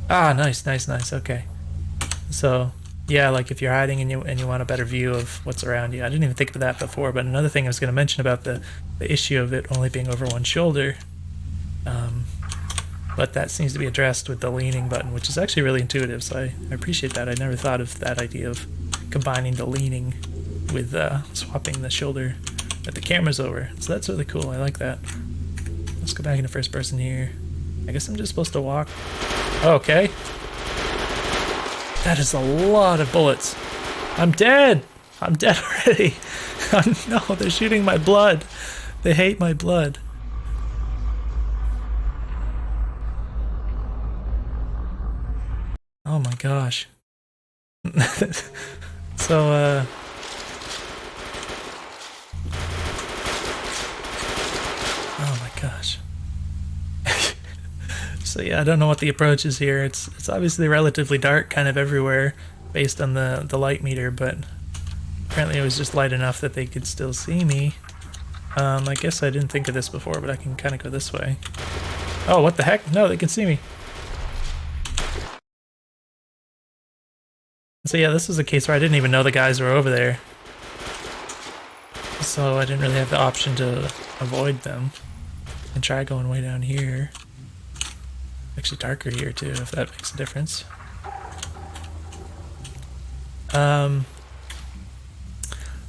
nice, okay. So yeah, like if you're hiding and you want a better view of what's around you. I didn't even think of that before, but another thing I was going to mention about the issue of it only being over one shoulder, but that seems to be addressed with the leaning button, which is actually really intuitive, so I appreciate that. I never thought of that idea of combining the leaning with swapping the shoulder that the camera's over. So that's really cool, I like that. Let's go back into first person here. I guess I'm just supposed to walk. Okay. That is a lot of bullets. I'm dead! I'm dead already! Oh, no, they're shooting my blood. They hate my blood. Oh my gosh. So, oh my gosh. So yeah, I don't know what the approach is here. It's obviously relatively dark kind of everywhere based on the light meter, but apparently it was just light enough that they could still see me. I guess I didn't think of this before, but I can kind of go this way. Oh, what the heck? No, they can see me. So yeah, this was a case where I didn't even know the guys were over there. So I didn't really have the option to avoid them. And try going way down here. Actually darker here too, if that makes a difference.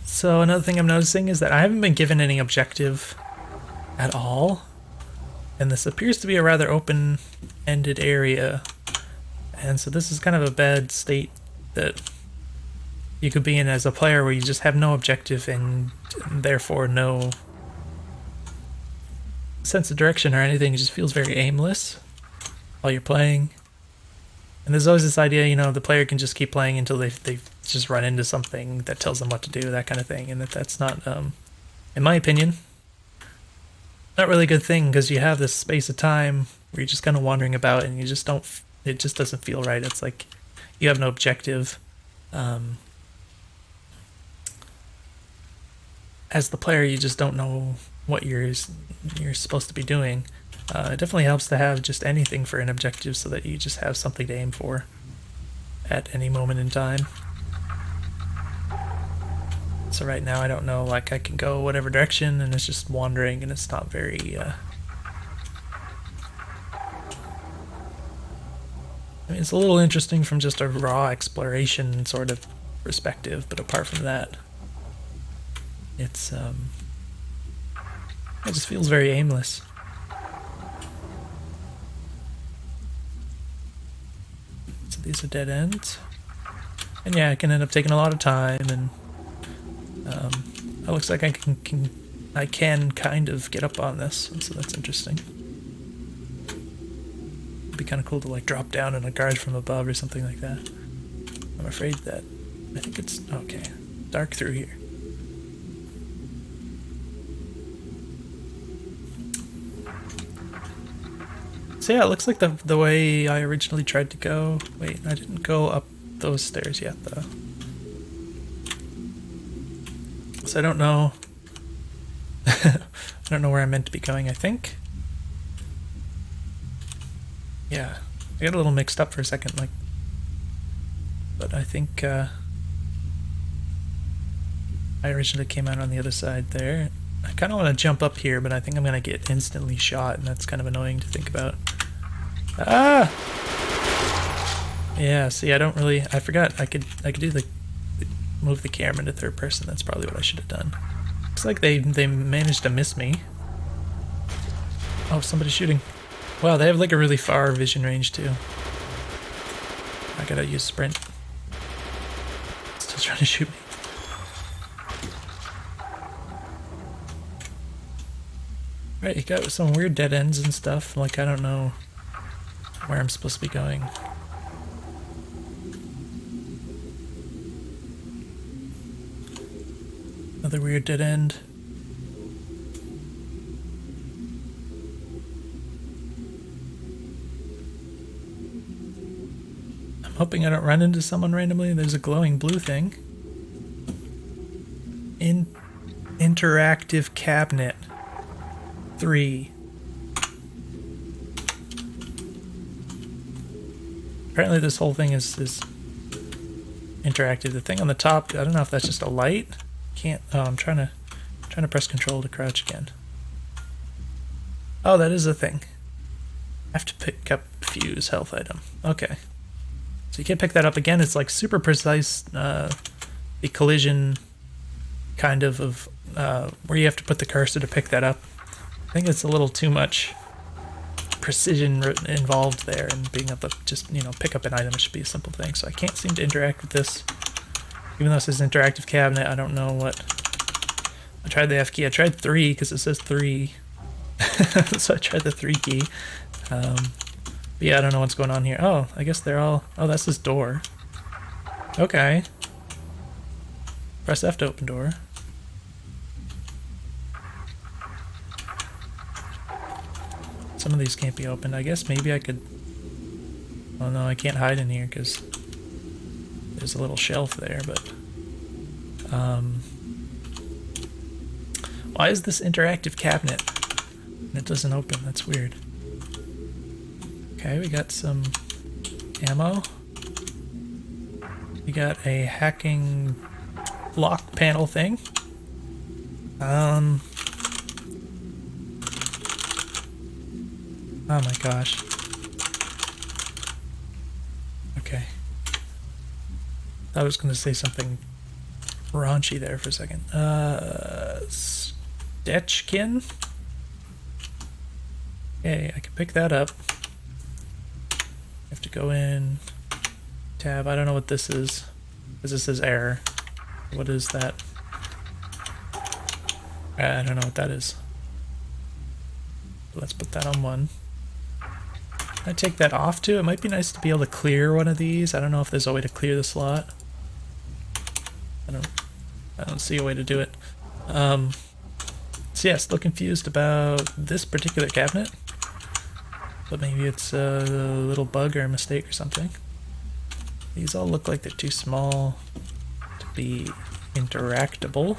So another thing I'm noticing is that I haven't been given any objective at all. And this appears to be a rather open-ended area. And so this is kind of a bad state that you could be in as a player, where you just have no objective and therefore no sense of direction or anything. It just feels very aimless while you're playing. And there's always this idea, you know, the player can just keep playing until they just run into something that tells them what to do, that kind of thing. And that's not, in my opinion, not really a good thing, because you have this space of time where you're just kind of wandering about and you just don't, it just doesn't feel right. It's like you have no objective. As the player, you just don't know what you're supposed to be doing. It definitely helps to have just anything for an objective, so that you just have something to aim for at any moment in time. So right now I don't know, like I can go whatever direction and it's just wandering, and it's not very I mean, it's a little interesting from just a raw exploration sort of perspective, but apart from that, it's it just feels very aimless. So these are dead ends, and yeah, it can end up taking a lot of time, and it looks like I can kind of get up on this, so that's interesting. It'd be kind of cool to like drop down on a guard from above or something like that. I'm afraid that I think it's okay. Dark through here. So yeah, it looks like the way I originally tried to go. Wait, I didn't go up those stairs yet, though. So I don't know. I don't know where I'm meant to be going, I think. Yeah, I got a little mixed up for a second, like. But I think I originally came out on the other side there. I kind of want to jump up here, but I think I'm gonna get instantly shot, and that's kind of annoying to think about. Ah! Yeah, see, I don't really. I forgot I could do the move the camera into third person. That's probably what I should have done. Looks like they managed to miss me. Oh, somebody's shooting. Wow, they have like a really far vision range too. I gotta use sprint. Still trying to shoot me. Right, you got some weird dead ends and stuff. Like, I don't know where I'm supposed to be going. Another weird dead end. I'm hoping I don't run into someone randomly. There's a glowing blue thing. Interactive cabinet 3. Apparently this whole thing is interactive. The thing on the top, I don't know if that's just a light. Can't. Oh, I'm trying to press control to crouch again. Oh, that is a thing. I have to pick up fuse health item. Okay. So you can pick that up again. It's like super precise. The collision kind of where you have to put the cursor to pick that up. I think it's a little too much precision involved there, and being able to just, you know, pick up an item should be a simple thing. So I can't seem to interact with this. Even though it says interactive cabinet, I don't know what. I tried the F key. I tried 3 because it says 3. So I tried the 3 key. But yeah, I don't know what's going on here. Oh, I guess they're all. Oh, that's this door. Okay. Press F to open door. Some of these can't be opened. I guess maybe I could. Oh no, I can't hide in here because there's a little shelf there, but why is this interactive cabinet and it doesn't open? That's weird. Okay, we got some ammo. We got a hacking lock panel thing. Oh my gosh. Okay. I was going to say something raunchy there for a second. Stetchkin? Okay, I can pick that up. I have to go in, tab, I don't know what this is, because this says error. What is that? I don't know what that is. Let's put that on 1. I take that off too. It might be nice to be able to clear one of these. I don't know if there's a way to clear the slot. I don't see a way to do it. So yeah, still confused about this particular cabinet. But maybe it's a little bug or a mistake or something. These all look like they're too small to be interactable.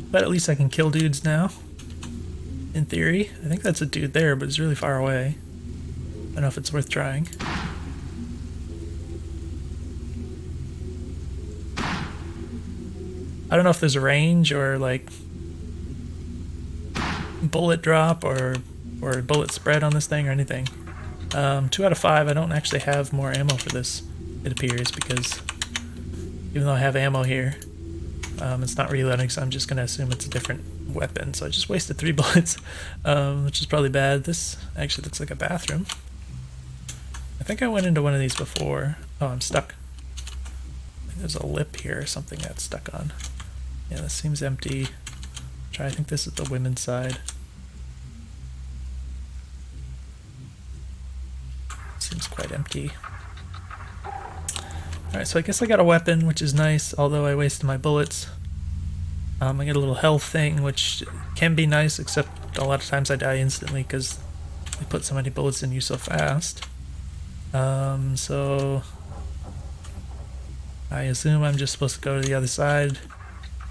But at least I can kill dudes now. In theory. I think that's a dude there, but it's really far away. I don't know if it's worth trying. I don't know if there's a range or like bullet drop or bullet spread on this thing or anything. 2 out of 5. I don't actually have more ammo for this, it appears, because even though I have ammo here, it's not reloading, so I'm just going to assume it's a different weapon. So I just wasted 3 bullets, which is probably bad. This actually looks like a bathroom. I think I went into one of these before. Oh, I'm stuck. I think there's a lip here or something that's stuck on. Yeah, this seems empty. I think this is the women's side. Seems quite empty. Alright, so I guess I got a weapon, which is nice, although I wasted my bullets. I get a little health thing, which can be nice, except a lot of times I die instantly because they put so many bullets in you so fast. So I assume I'm just supposed to go to the other side,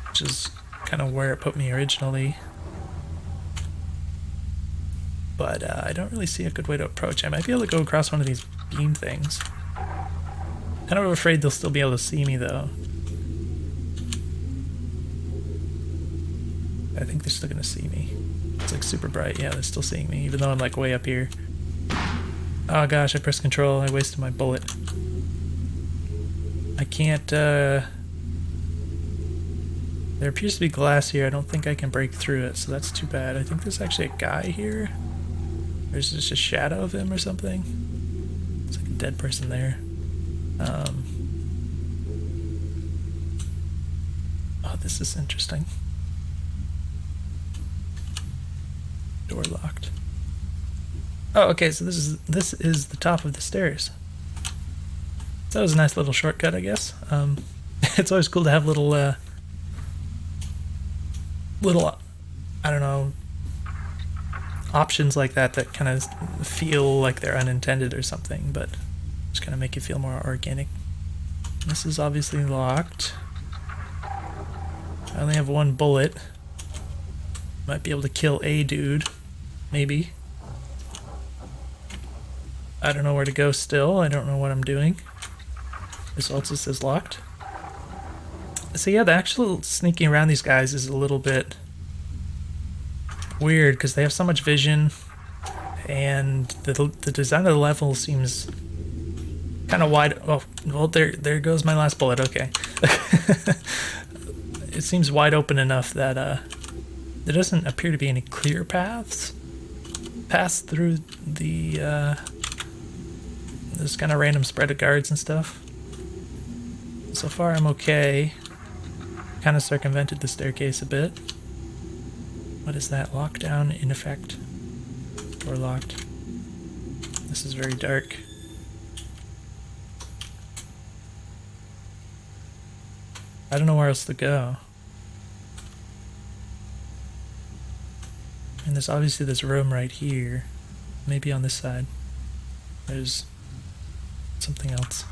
which is kind of where it put me originally. But I don't really see a good way to approach. I might be able to go across one of these beam things. Kind of afraid they'll still be able to see me though. I think they're still gonna see me. It's like super bright. Yeah, they're still seeing me, even though I'm like way up here. Oh gosh, I pressed control. I wasted my bullet. I can't, there appears to be glass here. I don't think I can break through it, so that's too bad. I think there's actually a guy here. There's just a shadow of him or something. It's like a dead person there. Oh, this is interesting. Door locked. Oh, okay, so this is the top of the stairs. That was a nice little shortcut, I guess. It's always cool to have little, I don't know, options like that that kind of feel like they're unintended or something, but just kind of make you feel more organic. This is obviously locked. I only have 1 bullet. Might be able to kill a dude, maybe. I don't know where to go still. I don't know what I'm doing. This also says locked. So yeah, the actual sneaking around these guys is a little bit weird because they have so much vision, and the design of the level seems kind of wide. Oh, well, there goes my last bullet. Okay. It seems wide open enough that there doesn't appear to be any clear paths through the this kind of random spread of guards and stuff. So far I'm okay. Kind of circumvented the staircase a bit. What is that? Lockdown in effect. Door locked. This is very dark. I don't know where else to go. And there's obviously this room right here. Maybe on this side. There's something else.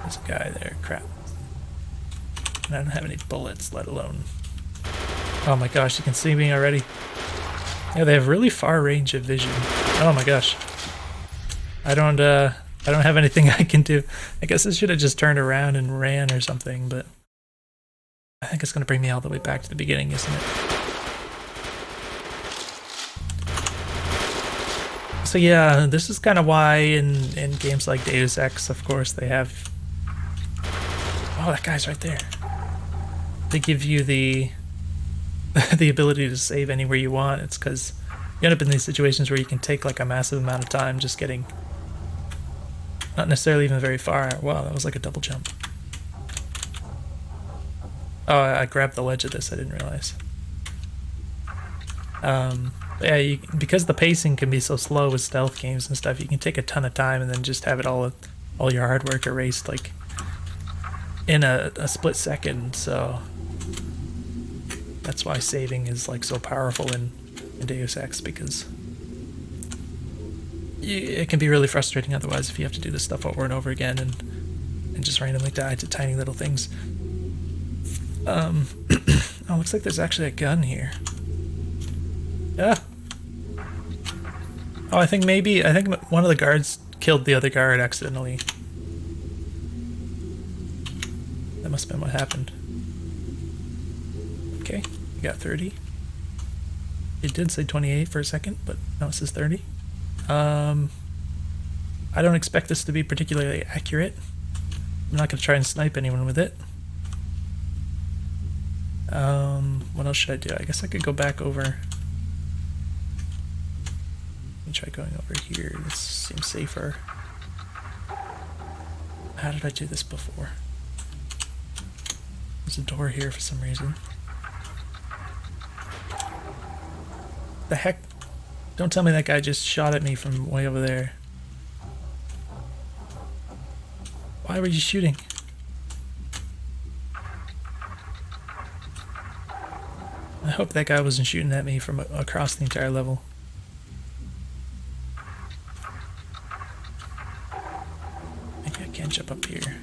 There's a guy there. Crap. And I don't have any bullets, let alone... Oh my gosh, you can see me already. Yeah, they have really far range of vision. Oh my gosh. I don't have anything I can do. I guess I should have just turned around and ran or something, but I think it's going to bring me all the way back to the beginning, isn't it? So yeah, this is kind of why in games like Deus Ex, of course, they have... Oh, that guy's right there. They give you the the ability to save anywhere you want. It's because you end up in these situations where you can take like a massive amount of time just getting not necessarily even very far. Wow, that was like a double jump. Oh, I grabbed the ledge of this, I didn't realize. Yeah, because the pacing can be so slow with stealth games and stuff, you can take a ton of time and then just have it all your hard work erased like in a split second. So that's why saving is like so powerful in Deus Ex, because it can be really frustrating otherwise if you have to do this stuff over and over again and just randomly die to tiny little things. Oh, looks like there's actually a gun here. Yeah. Oh, I think one of the guards killed the other guard accidentally. That must have been what happened. Okay, we got 30. It did say 28 for a second, but now it says 30. I don't expect this to be particularly accurate. I'm not going to try and snipe anyone with it. What else should I do? I guess I could go back over. Let me try going over here. This seems safer. How did I do this before? There's a door here for some reason. The heck? Don't tell me that guy just shot at me from way over there. Why were you shooting? I hope that guy wasn't shooting at me from across the entire level. Maybe I can't jump up here.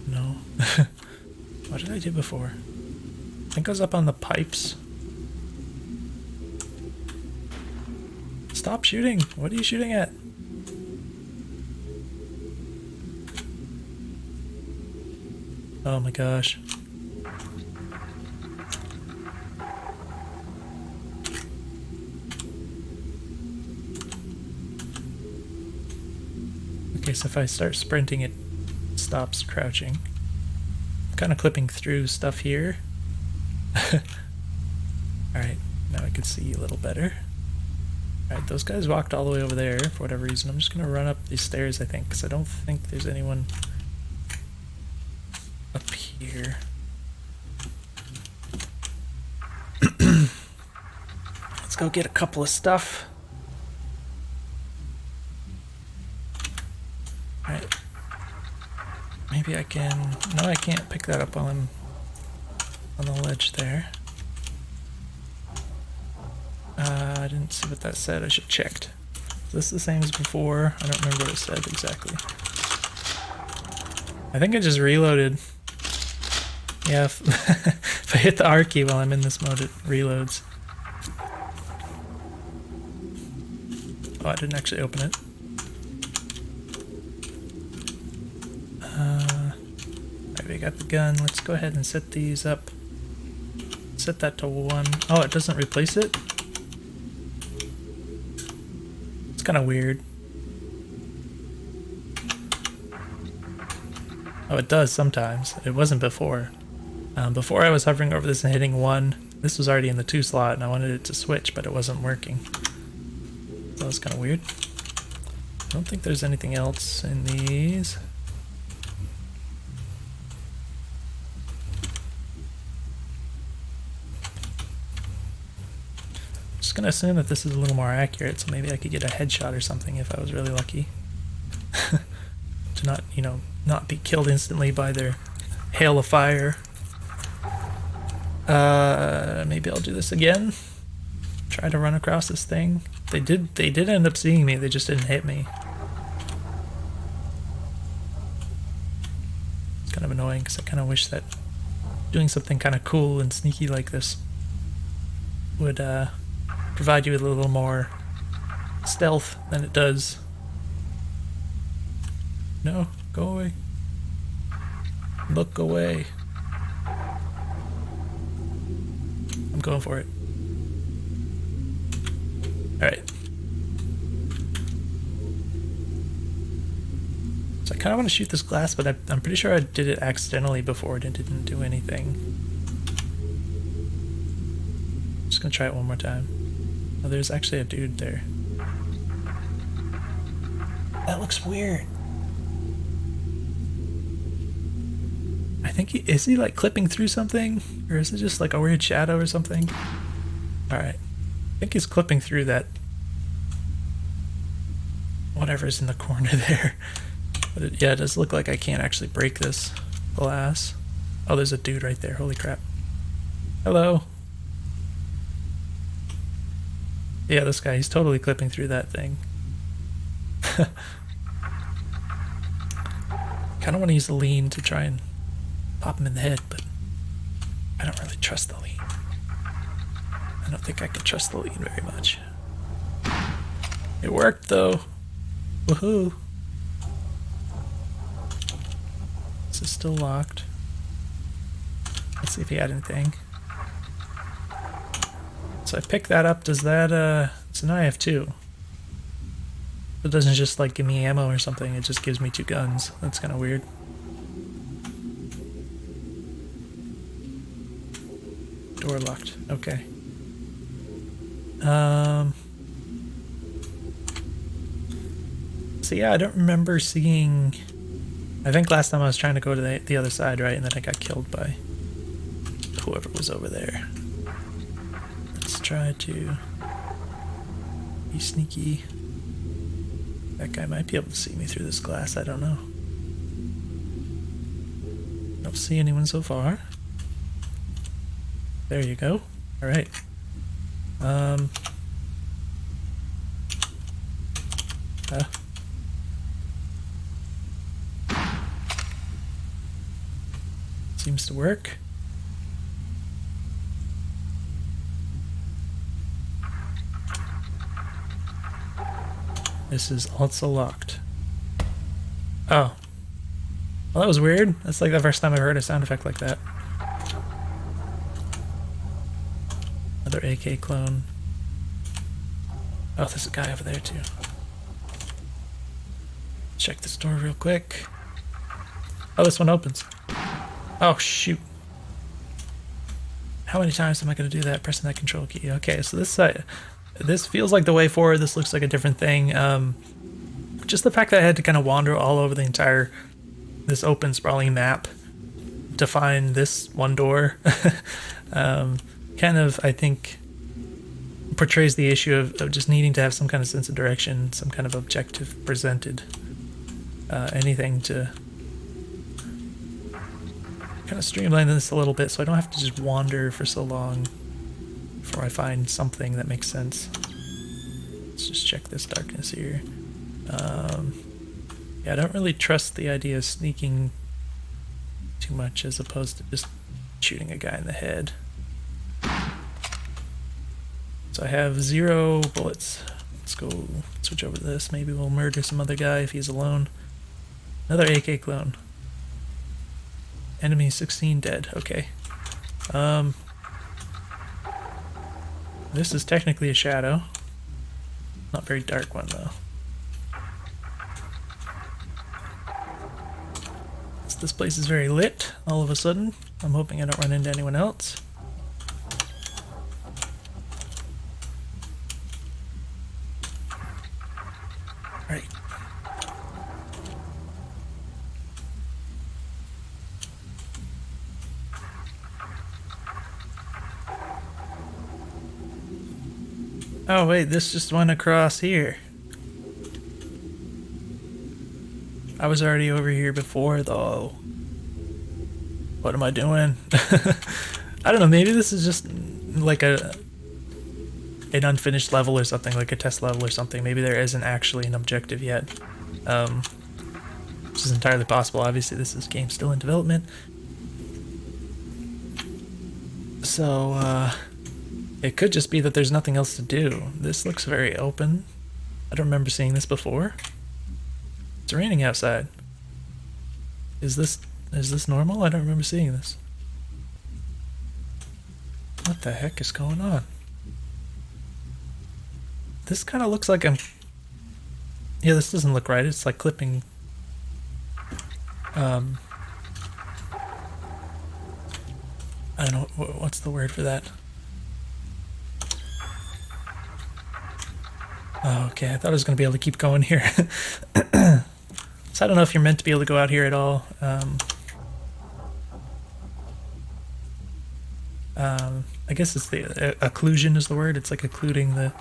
No. What did I do before? I think I was up on the pipes. Stop shooting! What are you shooting at? Oh my gosh. Okay, so if I start sprinting, it stops crouching. I'm kind of clipping through stuff here. Alright, now I can see a little better. Alright, those guys walked all the way over there for whatever reason. I'm just going to run up these stairs, I think, because I don't think there's anyone up here. Let's go get a couple of stuff. Alright. Maybe I can... No, I can't pick that up while I'm on the ledge there. I didn't see what that said. I should have checked. Is this the same as before? I don't remember what it said exactly. I think I just reloaded. Yeah, if I hit the R key while I'm in this mode, it reloads. Oh, I didn't actually open it. Alright, we got the gun. Let's go ahead and set these up. Set that to 1. Oh, it doesn't replace it? It's kind of weird. Oh, it does sometimes. It wasn't before. Before I was hovering over this and hitting 1. This was already in the 2 slot and I wanted it to switch, but it wasn't working. That was kind of weird. I don't think there's anything else in these. Just gonna assume that this is a little more accurate, so maybe I could get a headshot or something if I was really lucky. To not, you know, not be killed instantly by their hail of fire. Maybe I'll do this again. Try to run across this thing. They did end up seeing me, they just didn't hit me. It's kind of annoying because I kind of wish that doing something kind of cool and sneaky like this would provide you with a little more stealth than it does. No, go away. Look away. I'm going for it. Alright. So I kind of want to shoot this glass, but I'm pretty sure I did it accidentally before and it didn't do anything. gonna try it one more time. Oh, there's actually a dude there. That looks weird. I think is he like clipping through something? Or is it just like a weird shadow or something? Alright. I think he's clipping through that whatever's in the corner there. But yeah, it does look like I can't actually break this glass. Oh, there's a dude right there. Holy crap. Hello. Yeah, this guy, he's totally clipping through that thing. Kind of want to use the lean to try and pop him in the head, but I don't really trust the lean. I don't think I can trust the lean very much. It worked though. Woohoo! This is still locked. Let's see if he had anything. So I pick that up. Does that, so now I have two. It doesn't just like give me ammo or something, it just gives me two guns. That's kind of weird. Door locked. Okay. So yeah, I don't remember seeing... I think last time I was trying to go to the other side, right? And then I got killed by whoever was over there. Let's try to be sneaky. That guy might be able to see me through this glass, I don't know. Don't see anyone so far. There you go. Alright. Seems to work. This is also locked. Oh. Well, that was weird. That's like the first time I've heard a sound effect like that. Another AK clone. Oh, there's a guy over there too. Check this door real quick. Oh, this one opens. Oh, shoot. How many times am I going to do that, pressing that control key? Okay, so this feels like the way forward. This looks like a different thing. Just the fact that I had to kind of wander all over the entire, this open, sprawling map to find this one door, kind of, I think, portrays the issue of just needing to have some kind of sense of direction, some kind of objective presented, anything to kind of streamline this a little bit so I don't have to just wander for so long before I find something that makes sense. Let's just check this darkness here. Yeah, I don't really trust the idea of sneaking too much as opposed to just shooting a guy in the head. So I have 0 bullets. Let's go switch over to this. Maybe we'll murder some other guy if he's alone. Another AK clone. Enemy 16 dead. Okay. This is technically a shadow. Not very dark one though. So this place is very lit all of a sudden. I'm hoping I don't run into anyone else. Right. Oh wait, this just went across here. I was already over here before though. What am I doing? I don't know, maybe this is just like an unfinished level or something, like a test level or something. Maybe there isn't actually an objective yet. Which is entirely possible. Obviously this is game still in development. So, it could just be that there's nothing else to do. This looks very open. I don't remember seeing this before. It's raining outside. Is this normal? I don't remember seeing this. What the heck is going on? This kind of looks like I'm... Yeah, this doesn't look right. It's like clipping... I don't know, what's the word for that? Oh, okay, I thought I was going to be able to keep going here. So I don't know if you're meant to be able to go out here at all. I guess it's the occlusion is the word. It's like occluding the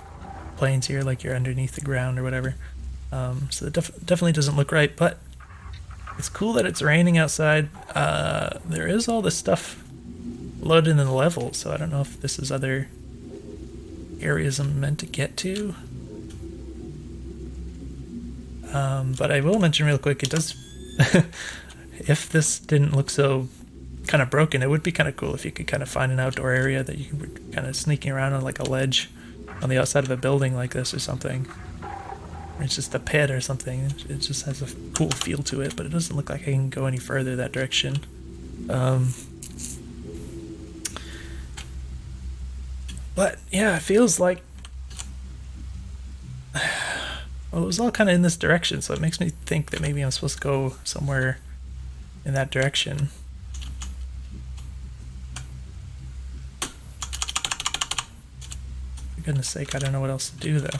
planes here, like you're underneath the ground or whatever. So it definitely doesn't look right, but it's cool that it's raining outside. There is all this stuff loaded in the level, so I don't know if this is other areas I'm meant to get to. But I will mention real quick, it does, if this didn't look so kind of broken, it would be kind of cool if you could kind of find an outdoor area that you could kind of sneaking around on, like a ledge on the outside of a building like this or something. Or it's just a pit or something. It just has a cool feel to it, but it doesn't look like I can go any further that direction. But yeah, it feels like, well, it was all kind of in this direction, so it makes me think that maybe I'm supposed to go somewhere in that direction. For goodness sake, I don't know what else to do, though.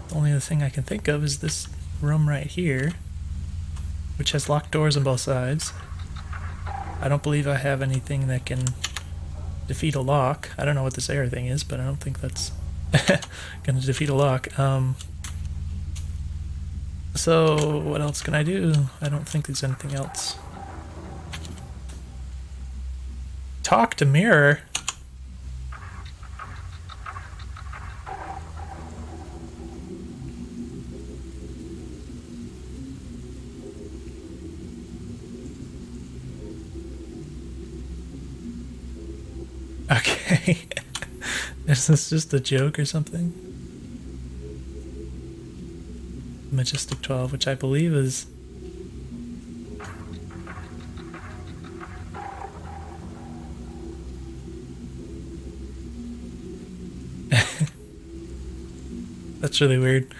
The only other thing I can think of is this room right here, which has locked doors on both sides. I don't believe I have anything that can defeat a lock. I don't know what this air thing is, but I don't think that's gonna defeat a lock. So what else can I do? I don't think there's anything else. Talk to mirror. Okay. Is this just a joke or something? Majestic 12, which I believe is... That's really weird.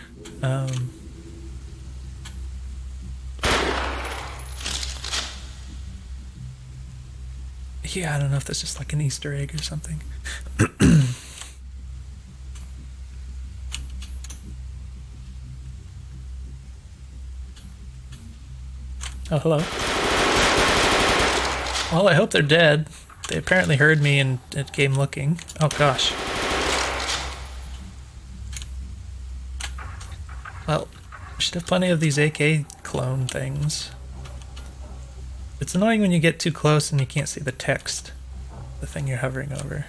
Yeah, I don't know if that's just like an Easter egg or something. Oh, hello. Well, I hope they're dead. They apparently heard me and it came looking. Oh gosh. Well, we should have plenty of these AK clone things. It's annoying when you get too close and you can't see the text, the thing you're hovering over.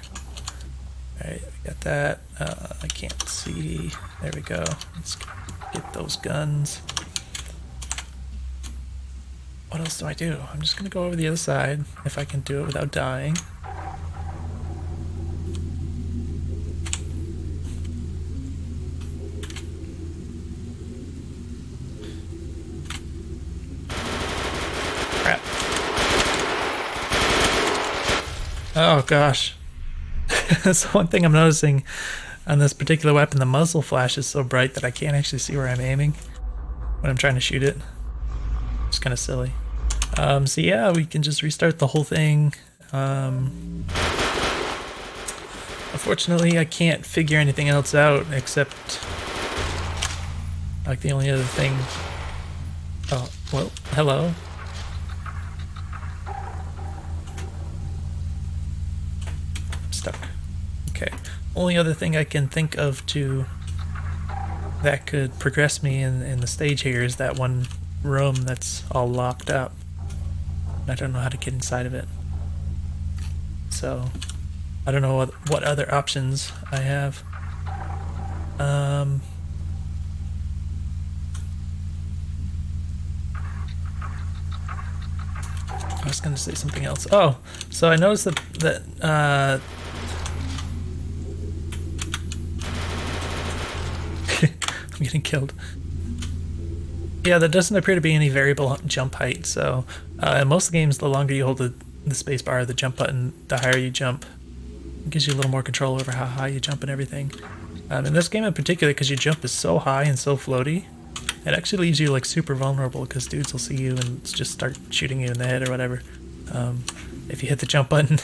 Alright, we got that. I can't see. There we go. Let's get those guns. What else do I do? I'm just gonna go over the other side, if I can do it without dying. Crap. Oh gosh. That's one thing I'm noticing on this particular weapon. The muzzle flash is so bright that I can't actually see where I'm aiming when I'm trying to shoot it. It's kind of silly. So yeah, we can just restart the whole thing. Unfortunately, I can't figure anything else out except, like, the only other thing... Oh, well, hello. Stuck. Okay. Only other thing I can think of that could progress me in the stage here is that one room that's all locked up. I don't know how to get inside of it. So, I don't know what other options I have. I was gonna say something else. Oh, so I noticed that I'm getting killed. Yeah, there doesn't appear to be any variable jump height, so in most games, the longer you hold the space bar, the jump button, the higher you jump. It gives you a little more control over how high you jump and everything. In this game in particular, because your jump is so high and so floaty, it actually leaves you like super vulnerable because dudes will see you and just start shooting you in the head or whatever if you hit the jump button.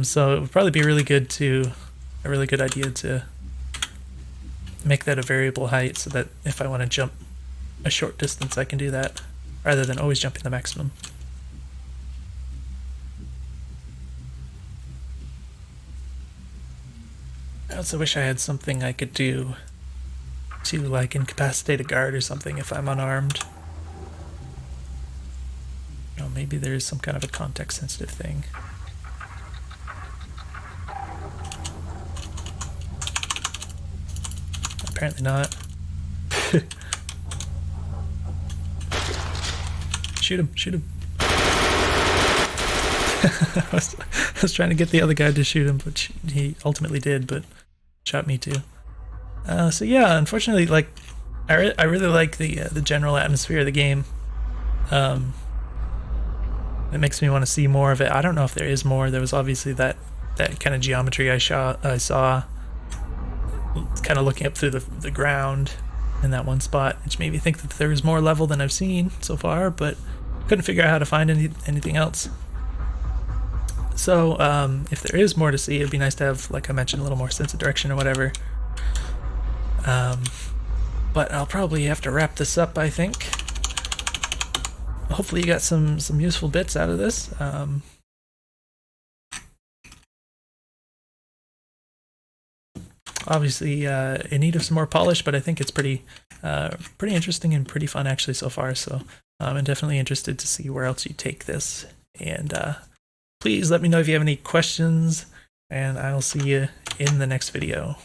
So it would probably be really good to a really good idea to make that a variable height so that if I want to jump a short distance, I can do that rather than always jumping the maximum. I also wish I had something I could do to like incapacitate a guard or something if I'm unarmed. You know, maybe there's some kind of a context sensitive thing. Apparently not. Shoot him, shoot him. I was trying to get the other guy to shoot him, but he ultimately did, but shot me too. So yeah, unfortunately, like, I really like the general atmosphere of the game. It makes me want to see more of it. I don't know if there is more. There was obviously that kind of geometry I saw kind of looking up through the ground in that one spot, which made me think that there was more level than I've seen so far, but couldn't figure out how to find anything else. So if there is more to see, it'd be nice to have, like I mentioned, a little more sense of direction or whatever. But I'll probably have to wrap this up, I think. Hopefully you got some useful bits out of this. Obviously in need of some more polish, but I think it's pretty interesting and pretty fun actually so far. So I'm definitely interested to see where else you take this. And please let me know if you have any questions, and I'll see you in the next video.